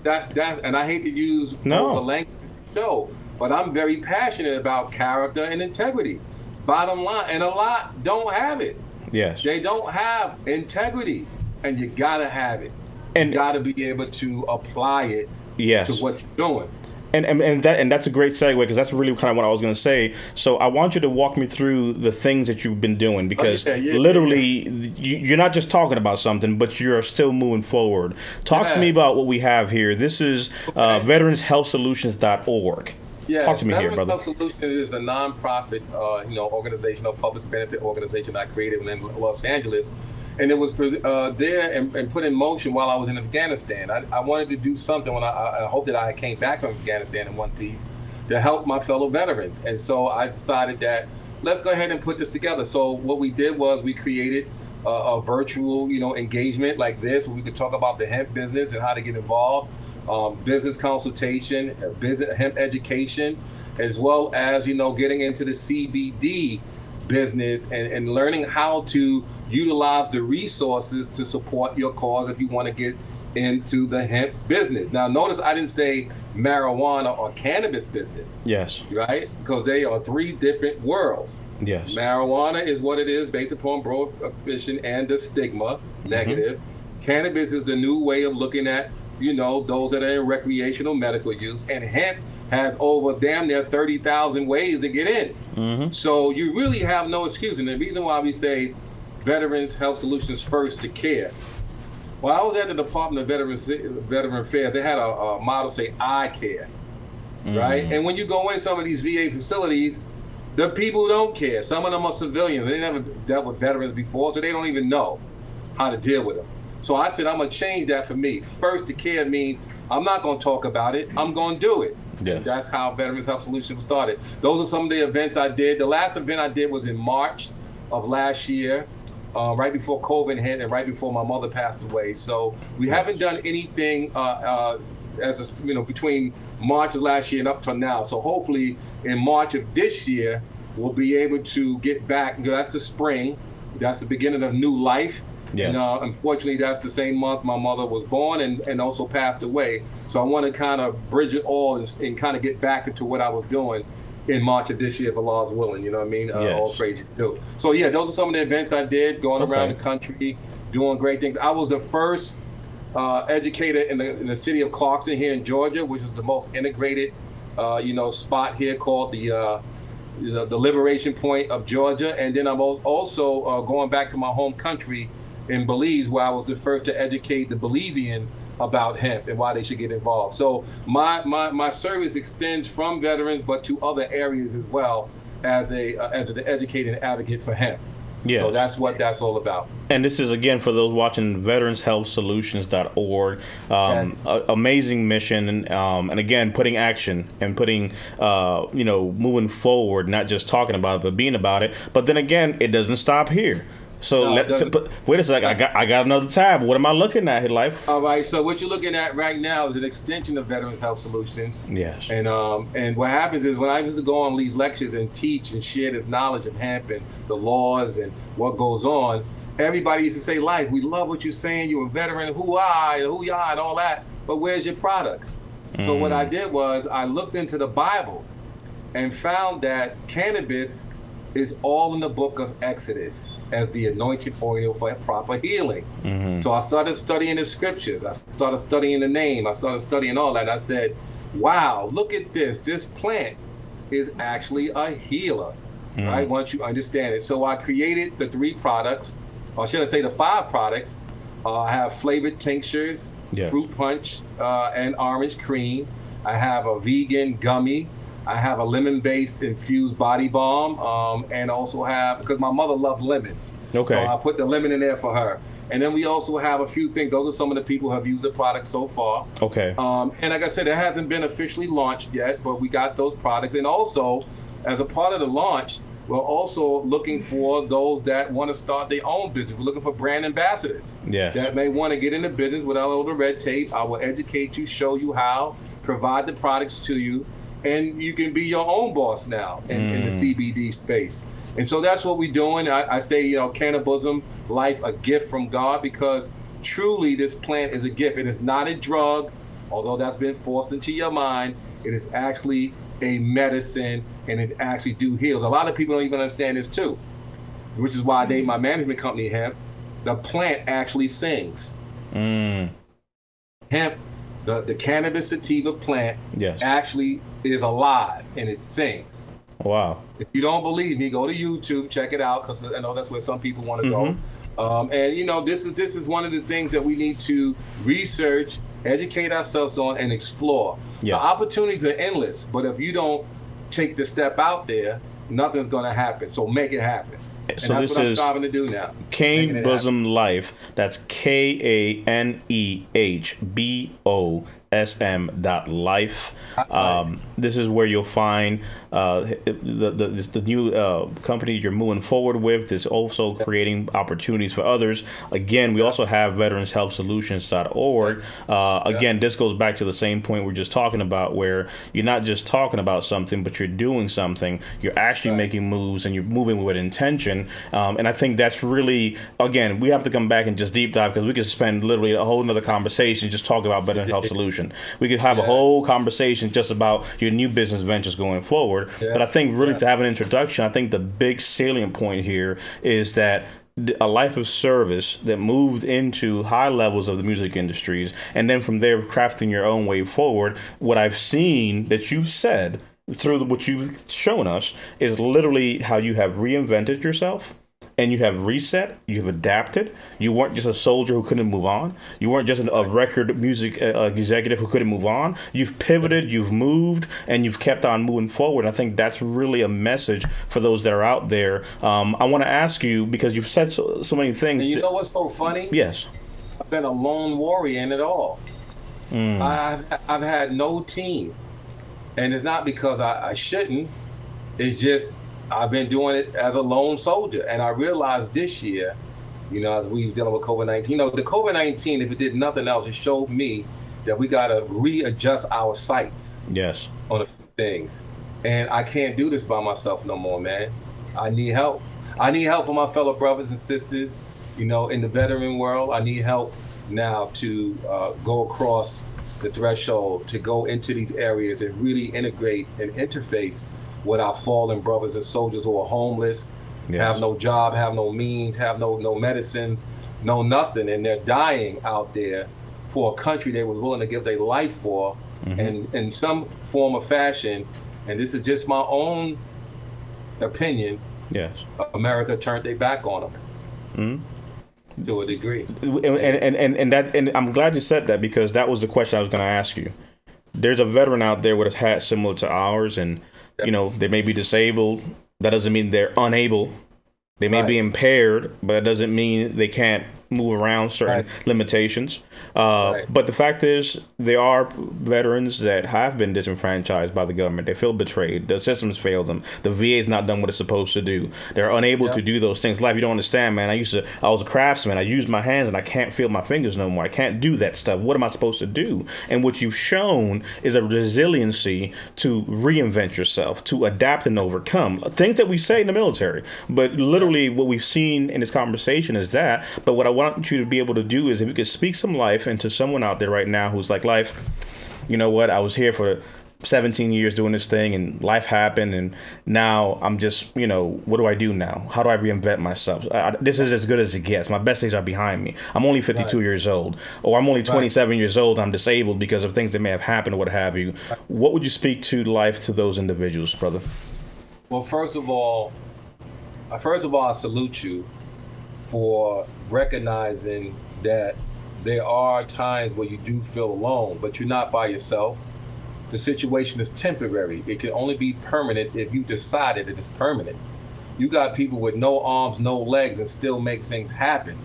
Speaker 2: That's and I hate to use the language of the show, but I'm very passionate about character and integrity. Bottom line, and a lot don't have it. They don't have integrity, and you gotta have it. And you gotta be able to apply it to what you're doing.
Speaker 1: And that's a great segue, because that's really kind of what I was going to say. So I want you to walk me through the things that you've been doing, because literally you're not just talking about something, but you're still moving forward. Talk to me about what we have here. This is veteranshealthsolutions.org. Talk to me here, brother.
Speaker 2: Veterans Health Solutions is a nonprofit, organization, a public benefit organization I created in Los Angeles. And it was there and put in motion while I was in Afghanistan. I wanted to do something when I hope that I came back from Afghanistan in one piece to help my fellow veterans. And so I decided that let's go ahead and put this together. So what we did was we created a virtual, engagement like this, where we could talk about the hemp business and how to get involved, business consultation, hemp education, as well as, getting into the CBD business and learning how to utilize the resources to support your cause if you want to get into the hemp business. Now, notice I didn't say marijuana or cannabis business.
Speaker 1: Yes.
Speaker 2: Right? Because they are three different worlds.
Speaker 1: Yes.
Speaker 2: Marijuana is what it is based upon prohibition and the stigma, negative. Cannabis is the new way of looking at, those that are in recreational medical use. And hemp has over damn near 30,000 ways to get in. So you really have no excuse. And the reason why we say Veterans Health Solutions first to care. Well, I was at the Department of Veteran Affairs. They had a motto say, I care, right? And when you go in some of these VA facilities, the people don't care. Some of them are civilians. They never dealt with veterans before, so they don't even know how to deal with them. So I said, I'm going to change that for me. First to care means I'm not going to talk about it. I'm going to do it. Yes. That's how Veterans Health Solutions started. Those are some of the events I did. The last event I did was in March of last year. Right before COVID hit and right before my mother passed away. So we haven't done anything between March of last year and up till now. So hopefully in March of this year, we'll be able to get back. That's the spring. That's the beginning of new life. Yes. And unfortunately, that's the same month my mother was born and also passed away. So I want to kind of bridge it all and kind of get back into what I was doing in March of this year, if Allah's willing, you know what I mean? Yes. All praise do. So yeah, those are some of the events I did, going around the country, doing great things. I was the first educator in the city of Clarkston here in Georgia, which is the most integrated, spot here called the Liberation Point of Georgia. And then I'm also going back to my home country in Belize, where I was the first to educate the Belizeans about hemp and why they should get involved. So my service extends from veterans, but to other areas as well as an educator and advocate for hemp. Yes. So that's what that's all about.
Speaker 1: And this is, again, for those watching, veteranshealthsolutions.org. Yes. Amazing mission, and again, putting action and putting, moving forward, not just talking about it, but being about it. But then again, it doesn't stop here. So wait a second, I got another tab. What am I looking at here, Life?
Speaker 2: All right, so what you're looking at right now is an extension of Veterans Health Solutions.
Speaker 1: Yes.
Speaker 2: And what happens is when I used to go on these lectures and teach and share this knowledge of hemp and the laws and what goes on, everybody used to say, Life, we love what you're saying. You're a veteran, hoo-ah, hoo-yah, and all that, but where's your products? So what I did was I looked into the Bible and found that cannabis is all in the book of Exodus as the anointed oil for proper healing. So I started studying the scriptures. I started studying the name. I started studying all that. And I said, wow, look at this. This plant is actually a healer, right? Once you understand it. So I created the 3 products, or should I say the 5 products. I have flavored tinctures, fruit punch, and orange cream. I have a vegan gummy. I have a lemon-based infused body balm, and also have, because my mother loved lemons. Okay. So I put the lemon in there for her. And then we also have a few things. Those are some of the people who have used the product so far. Okay. And like I said, it hasn't been officially launched yet, but we got those products. And also, as a part of the launch, we're also looking for those that want to start their own business. We're looking for brand ambassadors that may want to get into business without all the red tape. I will educate you, show you how, provide the products to you, and you can be your own boss now in the CBD space. And so that's what we're doing. I say, cannabism, life, a gift from God, because truly this plant is a gift. It is not a drug, although that's been forced into your mind. It is actually a medicine, and it actually heals. A lot of people don't even understand this too, which is why I named my management company Hemp. The plant actually sings. Hemp, the cannabis sativa plant, actually is alive and it sings. Wow. If you don't believe me, go to YouTube, check it out, because I know that's where some people want to go. And this is one of the things that we need to research, educate ourselves on, and explore. The opportunities are endless, but if you don't take the step out there, nothing's going to happen. So make it happen. And so that's what I'm striving to do now.
Speaker 1: Cane Bosom Life. That's KANEHBOSOM sm.life. This is where you'll find the new company you're moving forward with is also creating opportunities for others. Again, we also have veteranshelpsolutions.org. Again, this goes back to the same point we're just talking about, where you're not just talking about something, but you're doing something. You're actually making moves, and you're moving with intention. And I think that's really, again, we have to come back and just deep dive, because we could spend literally a whole nother conversation just talking about Veteran Health Solution. We could have a whole conversation just about your new business ventures going forward. But I think really to have an introduction, I think the big salient point here is that a life of service that moved into high levels of the music industries, and then from there crafting your own way forward. What I've seen that you've said through what you've shown us is literally how you have reinvented yourself, and you have reset, you have adapted. You weren't just a soldier who couldn't move on. You weren't just a record music executive who couldn't move on. You've pivoted, you've moved, and you've kept on moving forward. I think that's really a message for those that are out there. I want to ask you, because you've said so many things.
Speaker 2: And you know what's so funny?
Speaker 1: Yes.
Speaker 2: I've been a lone warrior in it all. I've had no team. And it's not because I shouldn't. It's just I've been doing it as a lone soldier. And I realized this year, as we've dealing with COVID-19, the COVID-19, if it did nothing else, it showed me that we got to readjust our sights on a few things. And I can't do this by myself no more, man. I need help. I need help from my fellow brothers and sisters, in the veteran world. I need help now to go across the threshold, to go into these areas and really integrate and interface with our fallen brothers and soldiers who are homeless, have no job, have no means, have no medicines, no nothing, and they're dying out there for a country they was willing to give their life for, and in some form or fashion. And this is just my own opinion. America turned their back on them to a degree.
Speaker 1: And I'm glad you said that, because that was the question I was going to ask you. There's a veteran out there with a hat similar to ours, and they may be disabled. That doesn't mean they're unable. They may be impaired, but it doesn't mean they can't move around certain limitations. But the fact is, there are veterans that have been disenfranchised by the government. They feel betrayed. The systems failed them. The VA's not done what it's supposed to do. They're unable to do those things. Life, you don't understand, man. I was a craftsman. I used my hands and I can't feel my fingers no more. I can't do that stuff. What am I supposed to do? And what you've shown is a resiliency to reinvent yourself, to adapt and overcome. Things that we say in the military. But literally what we've seen in this conversation is that. But what I want you to be able to do is, if you could speak some life into someone out there right now who's like, Life, you know what, I was here for 17 years doing this thing, and life happened, and now I'm just, what do I do now? How do I reinvent myself? This is as good as it gets. My best days are behind me. I'm only 52 years old, or I'm only 27 years old. I'm disabled because of things that may have happened or what have you. What would you speak to life to those individuals, brother?
Speaker 2: Well, first of all, I salute you for recognizing that there are times where you do feel alone, but you're not by yourself. The situation is temporary. It can only be permanent if you decided it is permanent. You got people with no arms, no legs, and still make things happen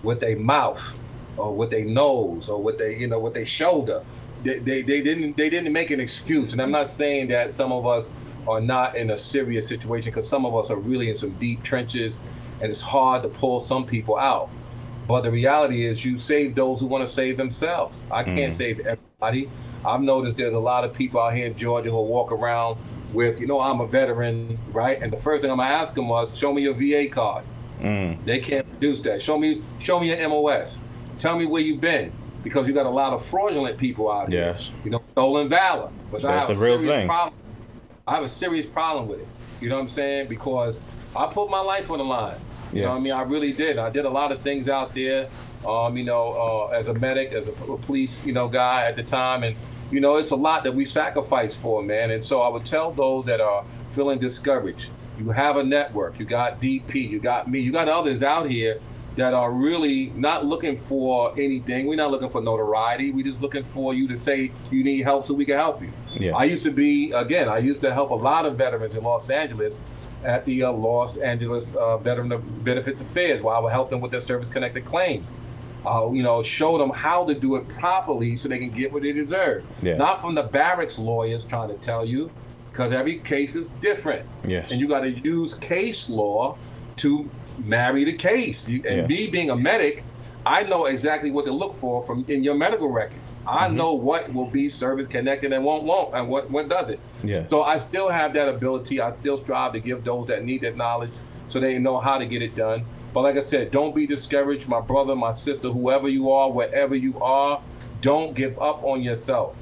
Speaker 2: with their mouth, or with their nose, or with their shoulder. They didn't make an excuse. And I'm not saying that some of us are not in a serious situation, because some of us are really in some deep trenches, and it's hard to pull some people out. But the reality is, you save those who want to save themselves. I can't save everybody. I've noticed there's a lot of people out here in Georgia who walk around with, I'm a veteran, right? And the first thing I'm gonna ask them was, show me your VA card. They can't produce that. Show me your MOS. Tell me where you've been, because you got a lot of fraudulent people out here. Stolen valor, which
Speaker 1: that's a real thing.
Speaker 2: I have a serious problem with it. You know what I'm saying? Because I put my life on the line. You know what I mean? I really did. I did a lot of things out there, as a medic, as a police, guy at the time. And, it's a lot that we sacrifice for, man. And so I would tell those that are feeling discouraged, you have a network, you got DP, you got me, you got others out here that are really not looking for anything. We're not looking for notoriety. We're just looking for you to say you need help so we can help you. I used to help a lot of veterans in Los Angeles at the Los Angeles Veteran Benefits Affairs, where I would help them with their service-connected claims. show them how to do it properly so they can get what they deserve.
Speaker 1: Yeah.
Speaker 2: Not from the barracks lawyers trying to tell you, because every case is different.
Speaker 1: Yes.
Speaker 2: And you got to use case law to marry the case. Me being a medic, I know exactly what to look for from in your medical records. I know what will be service connected and won't, and what doesn't.
Speaker 1: Yeah.
Speaker 2: So I still have that ability. I still strive to give those that need that knowledge so they know how to get it done. But like I said, don't be discouraged, my brother, my sister, whoever you are, wherever you are. Don't give up on yourself,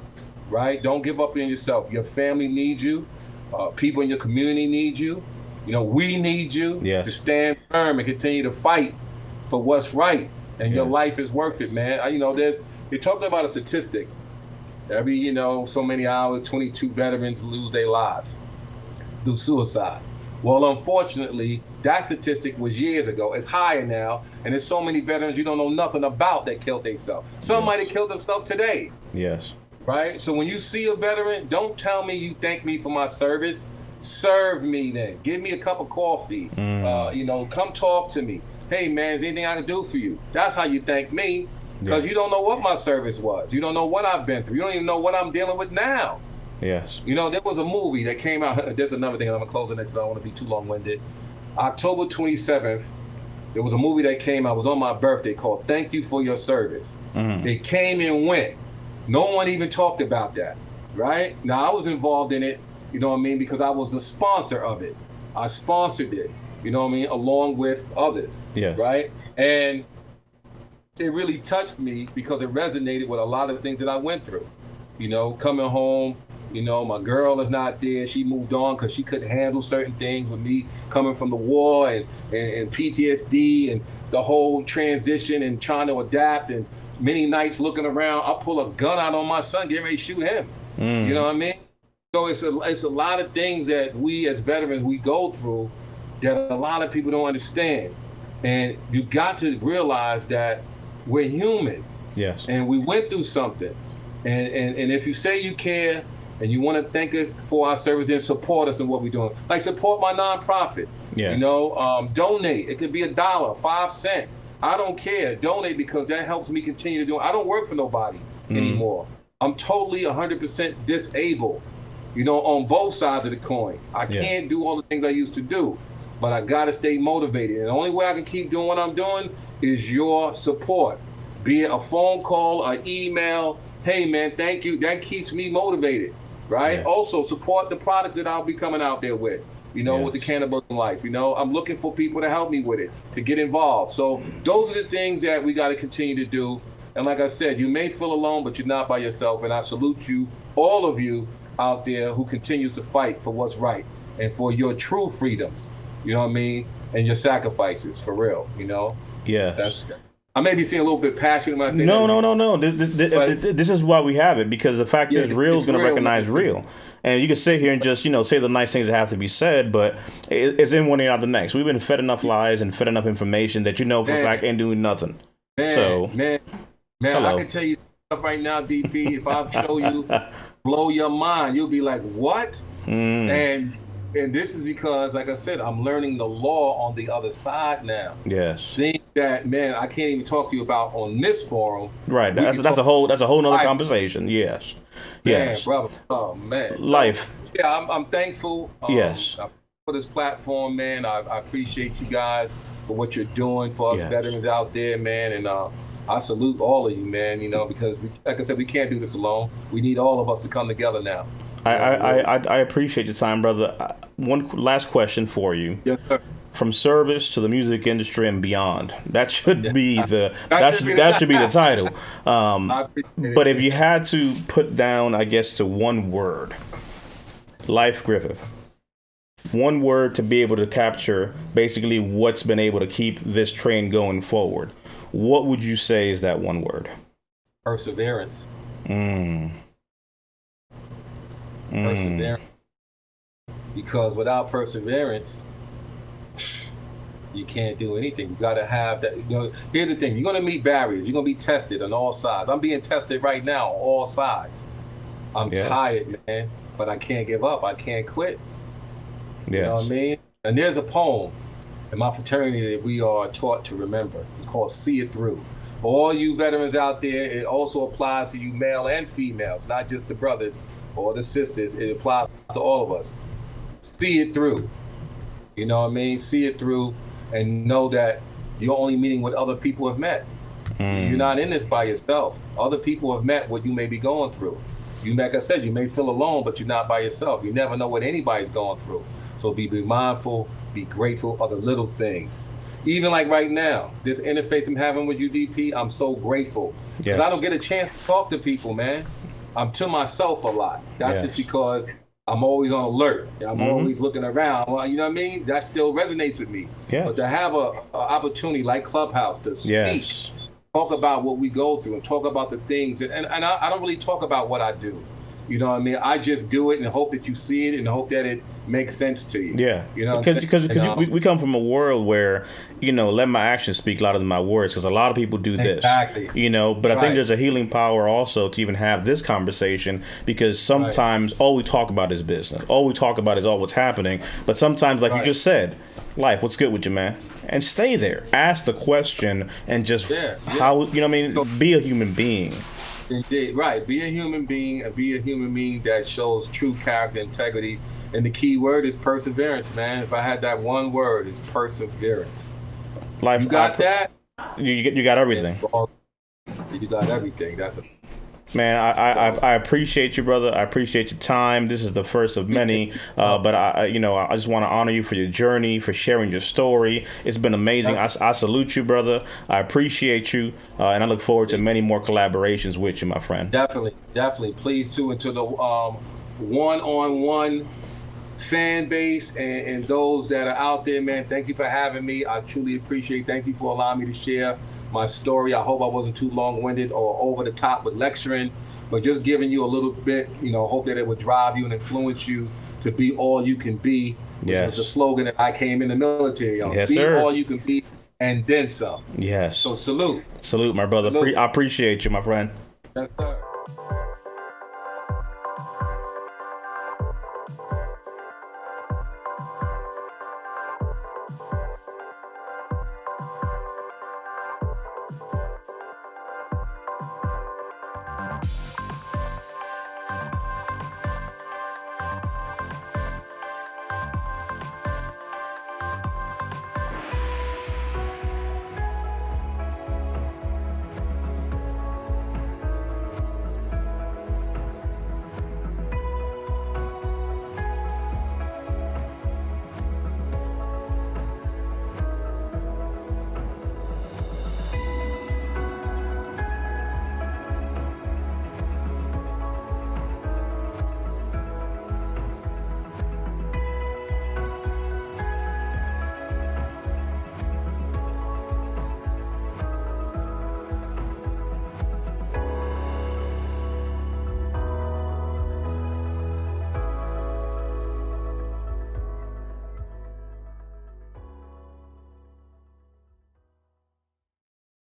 Speaker 2: right? Don't give up on yourself. Your family needs you. People in your community need you. We need you to stand firm and continue to fight for what's right. And your life is worth it, man. You're talking about a statistic. Every, so many hours, 22 veterans lose their lives through suicide. Well, unfortunately, that statistic was years ago. It's higher now, and there's so many veterans you don't know nothing about that killed themselves. Some might have killed themselves today.
Speaker 1: Yes.
Speaker 2: Right? So when you see a veteran, don't tell me you thank me for my service. Serve me then. Give me a cup of coffee. Come talk to me. Hey, man, is there anything I can do for you? That's how you thank me, because you don't know what my service was. You don't know what I've been through. You don't even know what I'm dealing with now.
Speaker 1: Yes.
Speaker 2: There was a movie that came out. There's another thing, and I'm going to close on it because I don't want to be too long-winded. October 27th, there was a movie that came out. It was on my birthday called Thank You for Your Service. It came and went. No one even talked about that, right? Now, I was involved in it, because I was the sponsor of it. I sponsored it, along with others, right? And it really touched me because it resonated with a lot of the things that I went through. Coming home, my girl is not there. She moved on because she couldn't handle certain things with me coming from the war and PTSD and the whole transition and trying to adapt, and many nights looking around. I pull a gun out on my son, get ready to shoot him. You know what I mean? So it's a lot of things that we as veterans, we go through that a lot of people don't understand. And you got to realize that we're human.
Speaker 1: Yes.
Speaker 2: And we went through something. And if you say you care and you want to thank us for our service, then support us in what we're doing. Like, support my nonprofit. Yeah. Donate. It could be $1, 5 cents. I don't care. Donate, because that helps me continue to do it. I don't work for nobody anymore. I'm totally 100% disabled, on both sides of the coin. I can't do all the things I used to do, but I got to stay motivated. And the only way I can keep doing what I'm doing is your support. Be it a phone call, an email. Hey, man, thank you. That keeps me motivated, right? Yeah. Also, support the products that I'll be coming out there with, with the Cannibalism Life. I'm looking for people to help me with it, to get involved. So those are the things that we got to continue to do. And like I said, you may feel alone, but you're not by yourself. And I salute you, all of you out there who continues to fight for what's right and for your true freedoms, and your sacrifices, for real,
Speaker 1: Yes.
Speaker 2: I may be seeing a little bit passionate when I say
Speaker 1: No. This is why we have it, because the fact is, real is going to recognize real. And you can sit here and just, say the nice things that have to be said, but it's in one ear out the next. We've been fed enough lies and fed enough information that for a fact ain't doing nothing.
Speaker 2: Man, I can tell you stuff right now, DP. If I show you, blow your mind, you'll be like, what? And this is because, like I said, I'm learning the law on the other side now.
Speaker 1: Yes.
Speaker 2: Things that, man, I can't even talk to you about on this forum.
Speaker 1: Right. That's a whole nother conversation. Yes.
Speaker 2: Man, brother. Oh, man.
Speaker 1: Life.
Speaker 2: Yeah, I'm thankful.
Speaker 1: Yes.
Speaker 2: For this platform, man. I appreciate you guys for what you're doing for us veterans out there, man. And I salute all of you, man, because, like I said, we can't do this alone. We need all of us to come together now.
Speaker 1: I appreciate your time, brother. One last question for you.
Speaker 2: Yes, sir.
Speaker 1: From service to the music industry and beyond. That should be that should be the title. But if you had to put down, I guess, to one word, Life Griffith, one word to be able to capture basically what's been able to keep this train going forward, what would you say is that one word?
Speaker 2: Perseverance. Perseverance. Because without perseverance, you can't do anything. You got to have that. Here's the thing. You're going to meet barriers. You're going to be tested on all sides. I'm being tested right now on all sides. I'm tired, man, but I can't give up. I can't quit. You know what I mean? And there's a poem in my fraternity that we are taught to remember. It's called See It Through. All you veterans out there, it also applies to you male and females, not just the brothers or the sisters. It applies to all of us. See it through. You know what I mean? See it through and know that you're only meeting what other people have met. You're not in this by yourself. Other people have met what you may be going through. You, like I said, you may feel alone, but you're not by yourself. You never know what anybody's going through. So be mindful, be grateful of the little things. Even like right now, this interface I'm having with UDP, I'm so grateful. Because I don't get a chance to talk to people, man. I'm to myself a lot. That's just because I'm always on alert. I'm always looking around. Well, you know what I mean? That still resonates with me. But to have a opportunity like Clubhouse to speak, talk about what we go through and talk about the things. And I don't really talk about what I do. You know what I mean? I just do it and hope that you see it and hope that it makes sense to you. Yeah. You know,
Speaker 1: because we come from a world where, you know, let my actions speak louder than my words, because a lot of people do this.
Speaker 2: Exactly.
Speaker 1: You know, but I think there's a healing power also to even have this conversation, because sometimes all we talk about is business. All we talk about is all what's happening. But sometimes, like you just said, life, what's good with you, man? And stay there. Ask the question and just how, you know what I mean? So, be a human being.
Speaker 2: Indeed, right. Be a human being, and be a human being that shows true character, integrity, and the key word is perseverance, man. If I had that one word, it's perseverance.
Speaker 1: Life,
Speaker 2: you got that?
Speaker 1: You got everything.
Speaker 2: You got everything. That's it.
Speaker 1: Man, I appreciate you, brother. I appreciate your time. This is the first of many, but I just want to honor you for your journey, for sharing your story. It's been amazing. I salute you, brother. I appreciate you, and I look forward to many more collaborations with you, my friend.
Speaker 2: Definitely. Please too, into the one-on-one fan base and those that are out there, man. Thank you for having me. I truly appreciate it. Thank you for allowing me to share my story. I hope I wasn't too long-winded or over the top with lecturing, but just giving you a little bit, you know, hope that it would drive you and influence you to be all you can be, which is the slogan that I came in the military on.
Speaker 1: Yes,
Speaker 2: be
Speaker 1: sir.
Speaker 2: all you can be and then some.
Speaker 1: Yes.
Speaker 2: So salute.
Speaker 1: Salute, my brother. I appreciate you, my friend.
Speaker 2: Yes, sir.